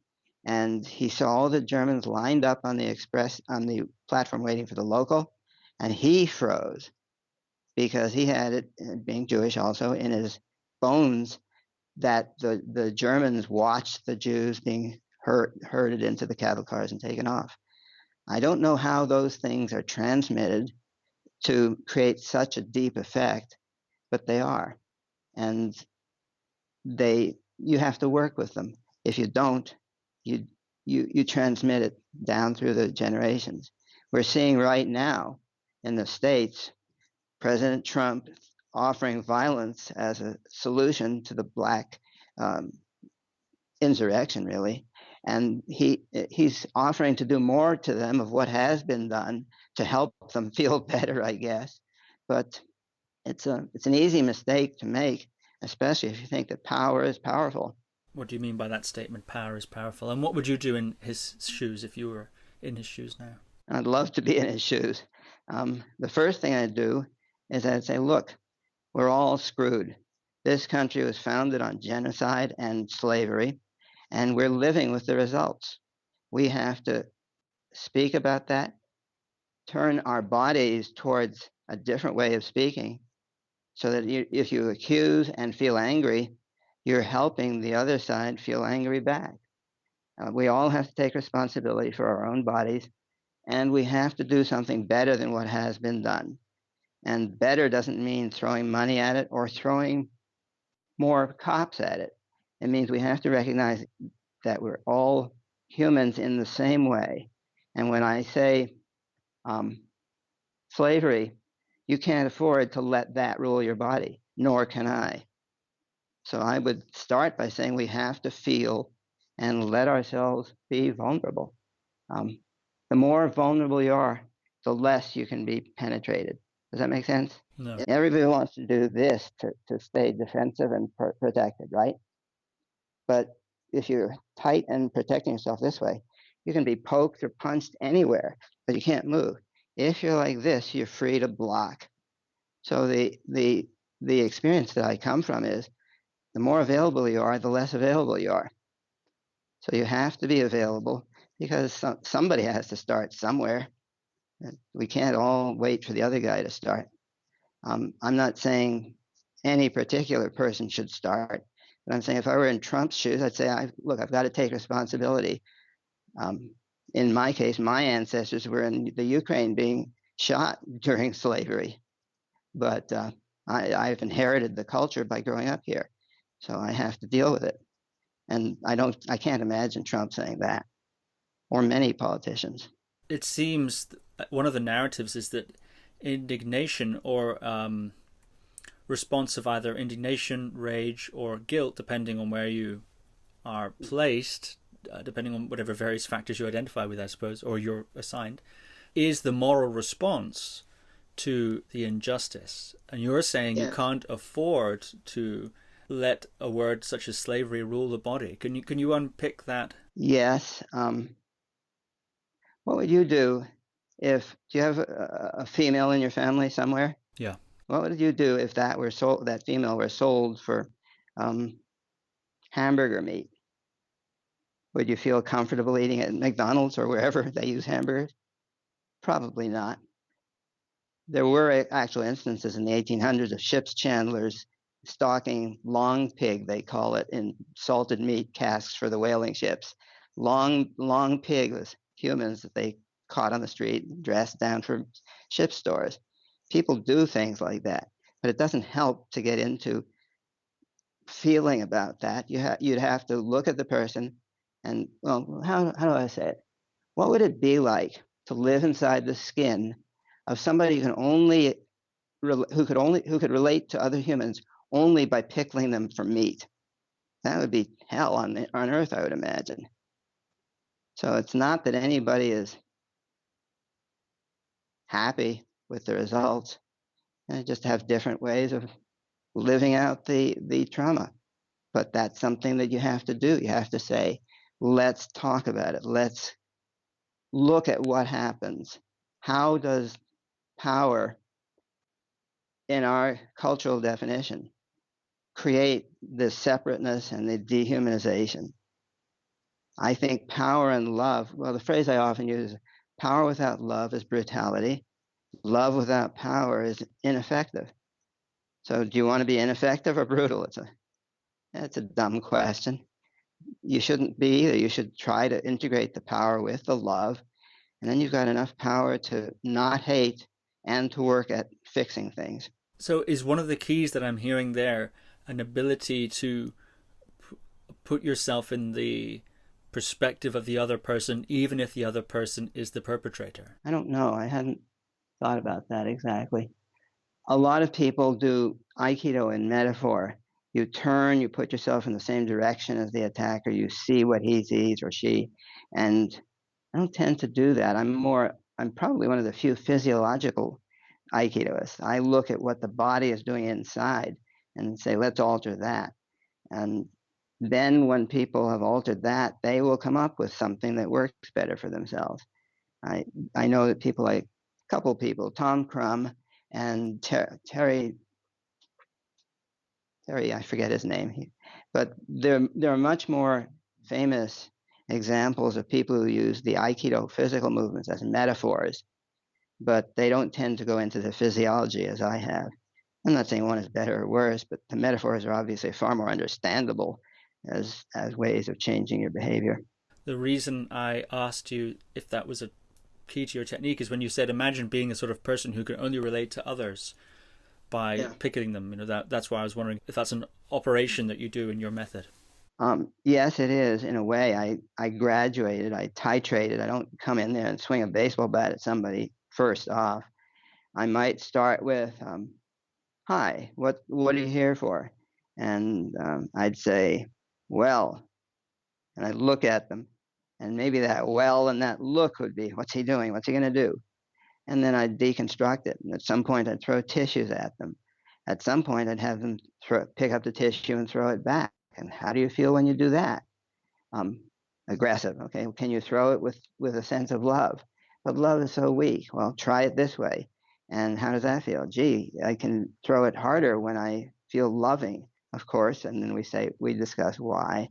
and he saw all the Germans lined up on the platform waiting for the local, and he froze because he had it, being Jewish also, in his bones that the Germans watched the Jews being herded into the cattle cars and taken off. I don't know how those things are transmitted to create such a deep effect, but they are. And you have to work with them. If you don't, you transmit it down through the generations. We're seeing right now in the States, President Trump offering violence as a solution to the black insurrection, really. And he's offering to do more to them of what has been done to help them feel better, I guess. But it's an easy mistake to make, especially if you think that power is powerful. What do you mean by that statement, power is powerful? And what would you do in his shoes if you were in his shoes now? I'd love to be in his shoes. The first thing I'd do is I'd say, look, we're all screwed. This country was founded on genocide and slavery, and we're living with the results. We have to speak about that, turn our bodies towards a different way of speaking, so that if you accuse and feel angry, you're helping the other side feel angry back. We all have to take responsibility for our own bodies, and we have to do something better than what has been done. And better doesn't mean throwing money at it or throwing more cops at it. It means we have to recognize that we're all humans in the same way. And when I say slavery, you can't afford to let that rule your body, nor can I. So I would start by saying we have to feel and let ourselves be vulnerable. The more vulnerable you are, the less you can be penetrated. Does that make sense? No. Everybody wants to do this to stay defensive and protected, right? But if you're tight and protecting yourself this way, you can be poked or punched anywhere, but you can't move. If you're like this, you're free to block. So the experience that I come from is the more available you are, the less available you are. So you have to be available because somebody has to start somewhere. We can't all wait for the other guy to start. I'm not saying any particular person should start, but I'm saying if I were in Trump's shoes, I'd say, look, I've got to take responsibility. In my case, my ancestors were in the Ukraine being shot during slavery, but I've inherited the culture by growing up here, so I have to deal with it. And I can't imagine Trump saying that, or many politicians. It seems one of the narratives is that indignation or response of either indignation, rage, or guilt, depending on where you are placed, depending on whatever various factors you identify with, I suppose, or you're assigned, is the moral response to the injustice. And you're saying you can't afford to let a word such as slavery rule the body. Can you unpick that? Yes. What would you do Do you have a female in your family somewhere? Yeah. What would you do if that female were sold for hamburger meat? Would you feel comfortable eating at McDonald's or wherever they use hamburgers? Probably not. There were actual instances in the 1800s of ship's chandlers stocking long pig, they call it, in salted meat casks for the whaling ships. Long pig was humans that they caught on the street, dressed down for ship stores. People do things like that, but it doesn't help to get into feeling about that. You'd have to look at the person and, well, how do I say it? What would it be like to live inside the skin of somebody who could relate to other humans only by pickling them for meat? That would be hell on earth, I would imagine. So it's not that anybody is happy with the results. They just have different ways of living out the trauma. But that's something that you have to do. You have to say, let's talk about it. Let's look at what happens. How does power, in our cultural definition, create this separateness and the dehumanization? I think power and love, well, the phrase I often use is power without love is brutality. Love without power is ineffective. So do you want to be ineffective or brutal? It's a dumb question. You shouldn't be either. You should try to integrate the power with the love, and then you've got enough power to not hate and to work at fixing things. So is one of the keys that I'm hearing there an ability to put yourself in the perspective of the other person, even if the other person is the perpetrator? I don't know. I hadn't thought about that exactly. A lot of people do Aikido in metaphor. You turn, you put yourself in the same direction as the attacker, you see what he sees or she, and I don't tend to do that. I'm probably one of the few physiological Aikidoists. I look at what the body is doing inside and say, let's alter that. And then when people have altered that, they will come up with something that works better for themselves. I know that people like a couple people, Tom Crum and Terry, I forget his name, but there are much more famous examples of people who use the Aikido physical movements as metaphors, but they don't tend to go into the physiology as I have. I'm not saying one is better or worse, but the metaphors are obviously far more understandable as ways of changing your behavior. The reason I asked you if that was a key to your technique is when you said, imagine being a sort of person who can only relate to others by picketing them. That's why I was wondering if that's an operation that you do in your method. Yes, it is in a way. I graduated, I titrated. I don't come in there and swing a baseball bat at somebody first off. I might start with, "Hi, what are you here for?" And I'd say, "Well," and I'd look at them, and maybe that well and that look would be, "What's he doing? What's he going to do?" And then I'd deconstruct it. And at some point, I'd throw tissues at them. At some point, I'd have them pick up the tissue and throw it back. And how do you feel when you do that? Um, Aggressive. Okay, well, can you throw it with a sense of love? But love is so weak. Well, try it this way. And how does that feel? Gee, I can throw it harder when I feel loving, of course. And then we discuss why.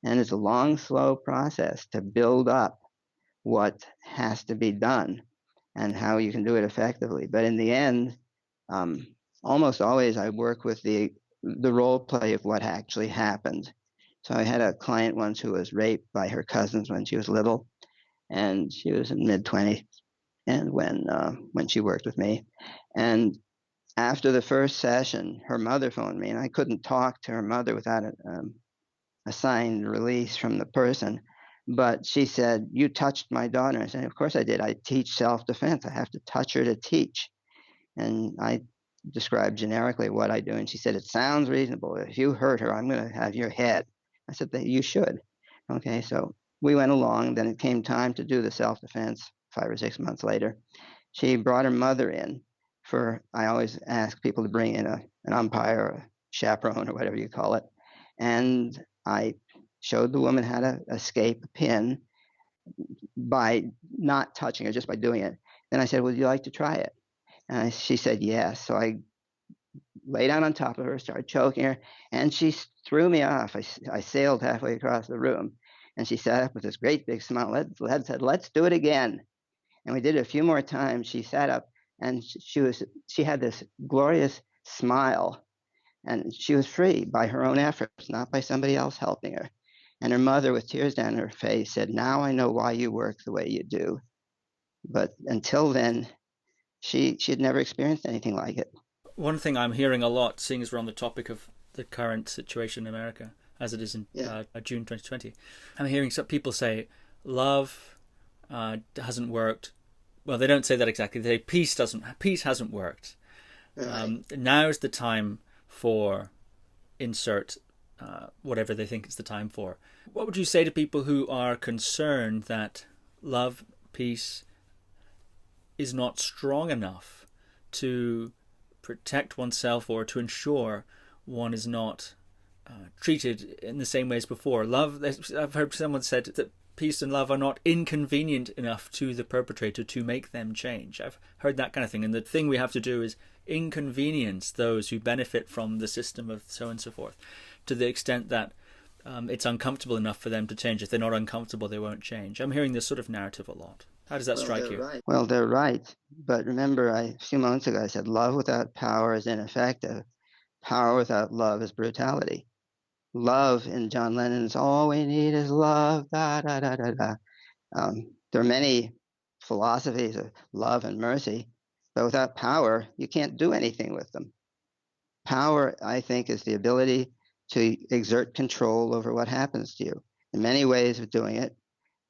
And it's a long, slow process to build up what has to be done and how you can do it effectively. But in the end, um, almost always I work with the role play of what actually happened. So I had a client once who was raped by her cousins when she was little, and she was in mid-20s, and when she worked with me. And after the first session, her mother phoned me, and I couldn't talk to her mother without a signed release from the person. But she said, "You touched my daughter." I said, "Of course I did. I teach self-defense. I have to touch her to teach." And I described generically what I do. And she said, "It sounds reasonable. If you hurt her, I'm going to have your head." I said, "You should." Okay, so we went along. Then it came time to do the self-defense 5 or 6 months later. She brought her mother in I always ask people to bring in an umpire or a chaperone or whatever you call it. And I showed the woman how to escape a pin by not touching her, just by doing it. Then I said, would you like to try it? And she said, yes. So I lay down on top of her, started choking her, and she threw me off. I sailed halfway across the room, and she sat up with this great big smile. Said, let's do it again. And we did it a few more times. She sat up, and she had this glorious smile, and she was free by her own efforts, not by somebody else helping her. And her mother, with tears down her face, said, now I know why you work the way you do. But until then, she had never experienced anything like it. One thing I'm hearing a lot, seeing as we're on the topic of the current situation in America, as it is in June 2020, I'm hearing some people say love hasn't worked. Well, they don't say that exactly. They say peace hasn't worked. Right. Now's the time for insert whatever they think it's the time for. What would you say to people who are concerned that love, peace is not strong enough to protect oneself or to ensure one is not treated in the same way as before? Love, I've heard someone said that peace and love are not inconvenient enough to the perpetrator to make them change. I've heard that kind of thing. And the thing we have to do is inconvenience those who benefit from the system of so and so forth, to the extent that it's uncomfortable enough for them to change. If they're not uncomfortable, they won't change. I'm hearing this sort of narrative a lot. How does that strike you? Right. Well, they're right. But remember, a few moments ago I said love without power is ineffective. Power without love is brutality. Love in John Lennon's "All We Need Is Love." Da da da da da. There are many philosophies of love and mercy, but without power, you can't do anything with them. Power, I think, is the ability to exert control over what happens to you. There are many ways of doing it.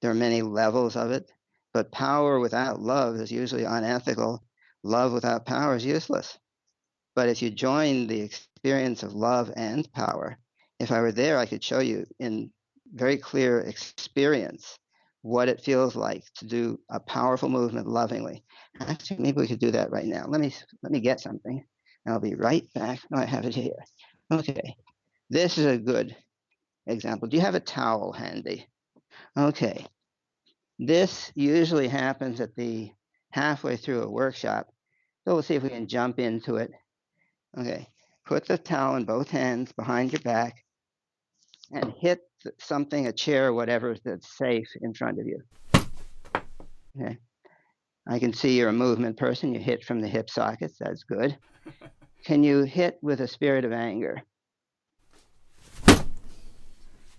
There are many levels of it, but power without love is usually unethical. Love without power is useless. But if you join the experience of love and power, if I were there, I could show you in very clear experience what it feels like to do a powerful movement lovingly. Actually, maybe we could do that right now. Let me get something. I'll be right back. Oh, I have it here. Okay. This is a good example. Do you have a towel handy? Okay. This usually happens at the halfway through a workshop. So we'll see if we can jump into it. Okay. Put the towel in both hands behind your back and hit something, a chair, whatever that's safe in front of you. Okay. I can see you're a movement person. You hit from the hip sockets. That's good. Can you hit with a spirit of anger?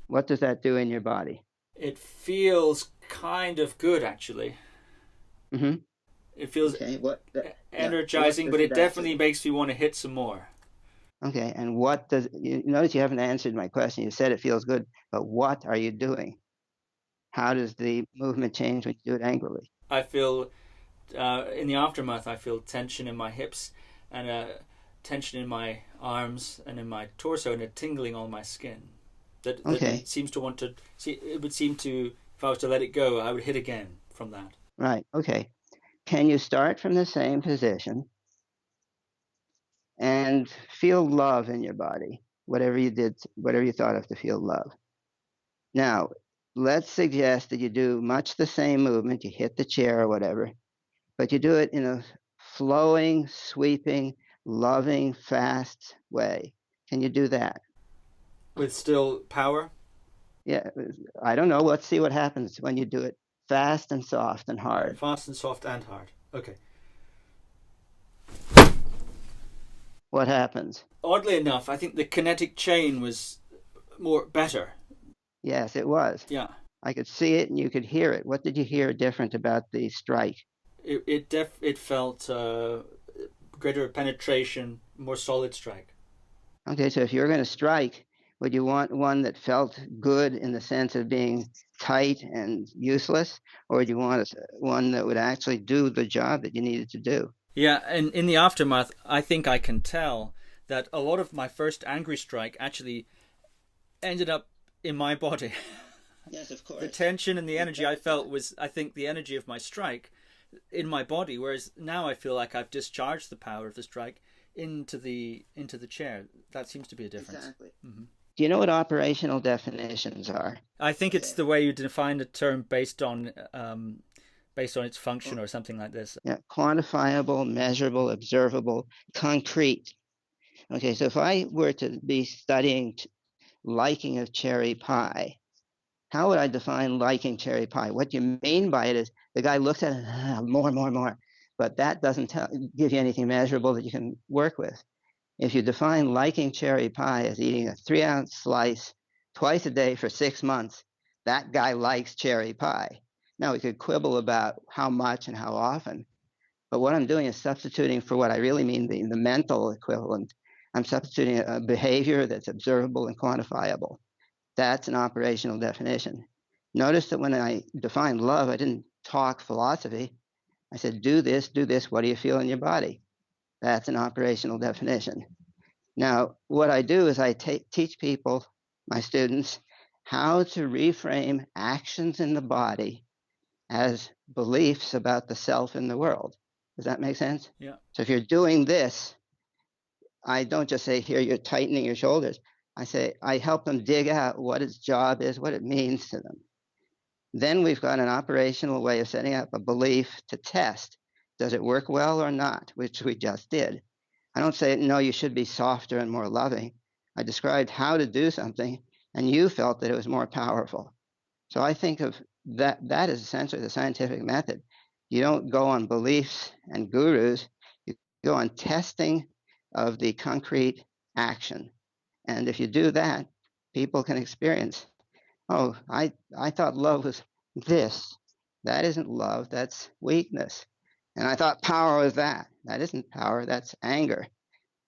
What does that do in your body? It feels kind of good, actually. Mm-hmm. It feels energizing, but it definitely makes me want to hit some more. Okay, and what does, you notice you haven't answered my question. You said it feels good, but what are you doing? How does the movement change when you do it angrily? I feel, in the aftermath, I feel tension in my hips and tension in my arms and in my torso and a tingling on my skin. That seems to want to, it would seem to, if I was to let it go, I would hit again from that. Right, okay. Can you start from the same position and feel love in your body, whatever you did, whatever you thought of to feel love? Now, let's suggest that you do much the same movement, you hit the chair or whatever, but you do it in a flowing, sweeping, loving, fast way. Can you do that? With still power? Yeah, I don't know. Let's see what happens when you do it fast and soft and hard. Fast and soft and hard. Okay. What happens? Oddly enough, I think the kinetic chain was better. Yes, it was. Yeah. I could see it and you could hear it. What did you hear different about the strike? It felt greater penetration, more solid strike. Okay, so if you're going to strike, would you want one that felt good in the sense of being tight and useless, or would you want one that would actually do the job that you needed to do? Yeah, and in the aftermath, I think I can tell that a lot of my first angry strike actually ended up in my body. Yes, of course. The tension and the energy I felt was, I think, the energy of my strike in my body, whereas now I feel like I've discharged the power of the strike into the chair. That seems to be a difference. Exactly. Mm-hmm. Do you know what operational definitions are? I think it's the way you define a term based on based on its function or something like this. Yeah, quantifiable, measurable, observable, concrete. Okay, so if I were to be studying liking of cherry pie, how would I define liking cherry pie? What you mean by it is the guy looks at it, more, more, more. But that doesn't give you anything measurable that you can work with. If you define liking cherry pie as eating a 3-ounce slice twice a day for 6 months, that guy likes cherry pie. Now, we could quibble about how much and how often, but what I'm doing is substituting for what I really mean, the mental equivalent. I'm substituting a behavior that's observable and quantifiable. That's an operational definition. Notice that when I defined love, I didn't talk philosophy. I said, do this, what do you feel in your body? That's an operational definition. Now, what I do is I teach people, my students, how to reframe actions in the body as beliefs about the self in the world. Does that make sense? Yeah. So if you're doing this, I don't just say, here, you're tightening your shoulders. I help them dig out what its job is, what it means to them. Then we've got an operational way of setting up a belief to test. Does it work well or not? Which we just did. I don't say, no, you should be softer and more loving. I described how to do something, and you felt that it was more powerful. So I think of that is essentially the scientific method. You don't go on beliefs and gurus. You go on testing of the concrete action. And if you do that, people can experience, oh, I thought love was this. That isn't love, that's weakness. And I thought power was that. That isn't power, that's anger.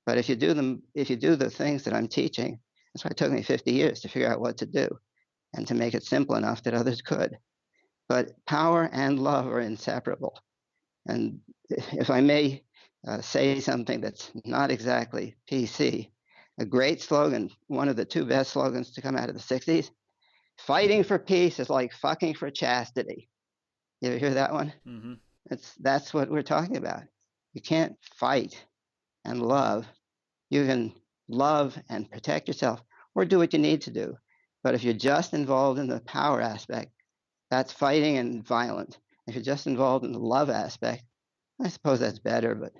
But if you do the things that I'm teaching, that's why it took me 50 years to figure out what to do and to make it simple enough that others could. But power and love are inseparable. And if I may say something that's not exactly PC, a great slogan, one of the two best slogans to come out of the 60s, fighting for peace is like fucking for chastity. You ever hear that one? Mm-hmm. That's what we're talking about. You can't fight and love. You can love and protect yourself or do what you need to do. But if you're just involved in the power aspect, that's fighting and violent. If you're just involved in the love aspect, I suppose that's better, but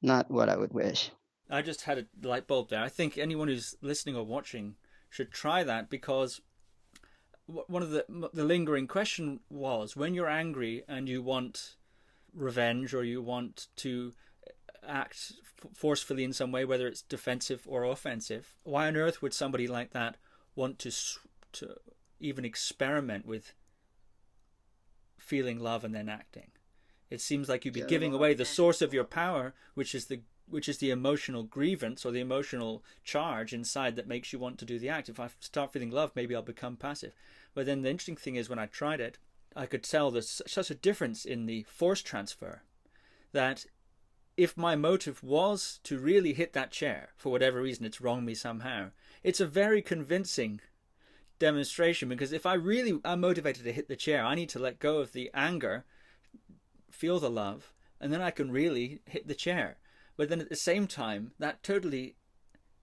not what I would wish. I just had a light bulb there. I think anyone who's listening or watching should try that, because one of the lingering question was, when you're angry and you want revenge or you want to act forcefully in some way, whether it's defensive or offensive, why on earth would somebody like that want to even experiment with feeling love and then acting? It seems like you'd be giving away the source of your power, which is the emotional grievance or the emotional charge inside that makes you want to do the act. If I start feeling love, maybe I'll become passive. But then the interesting thing is, when I tried it, I could tell there's such a difference in the force transfer that if my motive was to really hit that chair, for whatever reason it's wronged me somehow, it's a very convincing demonstration, because if I really am motivated to hit the chair, I need to let go of the anger, feel the love, and then I can really hit the chair. But then at the same time, that totally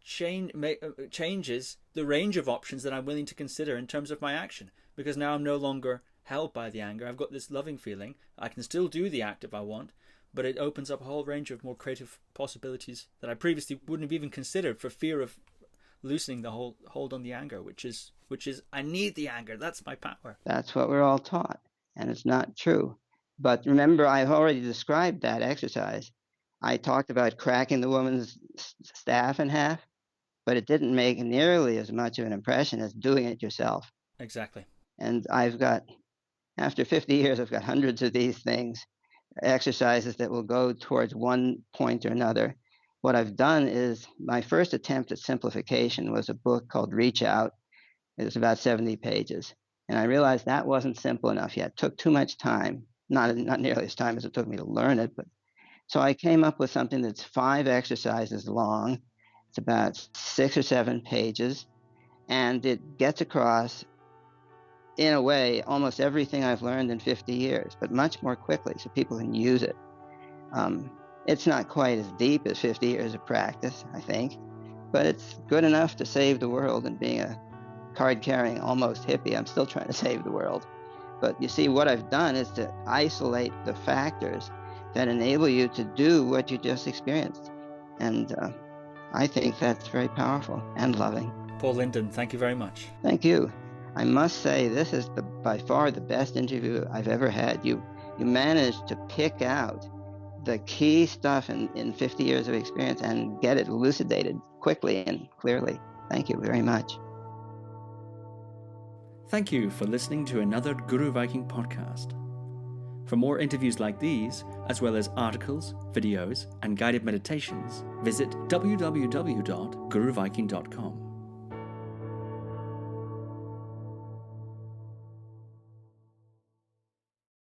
changes the range of options that I'm willing to consider in terms of my action, because now I'm no longer held by the anger. I've got this loving feeling. I can still do the act if I want, but it opens up a whole range of more creative possibilities that I previously wouldn't have even considered, for fear of loosening the whole hold on the anger, which is I need the anger. That's my power. That's what we're all taught, and it's not true. But remember, I've already described that exercise. I talked about cracking the woman's staff in half, but it didn't make nearly as much of an impression as doing it yourself. Exactly. And after 50 years, I've got hundreds of these things, exercises that will go towards one point or another. What I've done is, my first attempt at simplification was a book called Reach Out. It was about 70 pages. And I realized that wasn't simple enough yet. It took too much time, not nearly as time as it took me to learn it. But so I came up with something that's 5 exercises long. It's about 6 or 7 pages. And it gets across, in a way, almost everything I've learned in 50 years, but much more quickly, so people can use it. It's not quite as deep as 50 years of practice, I think, but it's good enough to save the world. And being a card-carrying almost hippie, I'm still trying to save the world. But you see, what I've done is to isolate the factors that enable you to do what you just experienced. And I think that's very powerful and loving. Paul Linden, thank you very much. Thank you. I must say, this is by far the best interview I've ever had. You managed to pick out the key stuff in 50 years of experience and get it elucidated quickly and clearly. Thank you very much. Thank you for listening to another Guru Viking podcast. For more interviews like these, as well as articles, videos, and guided meditations, visit www.guruviking.com.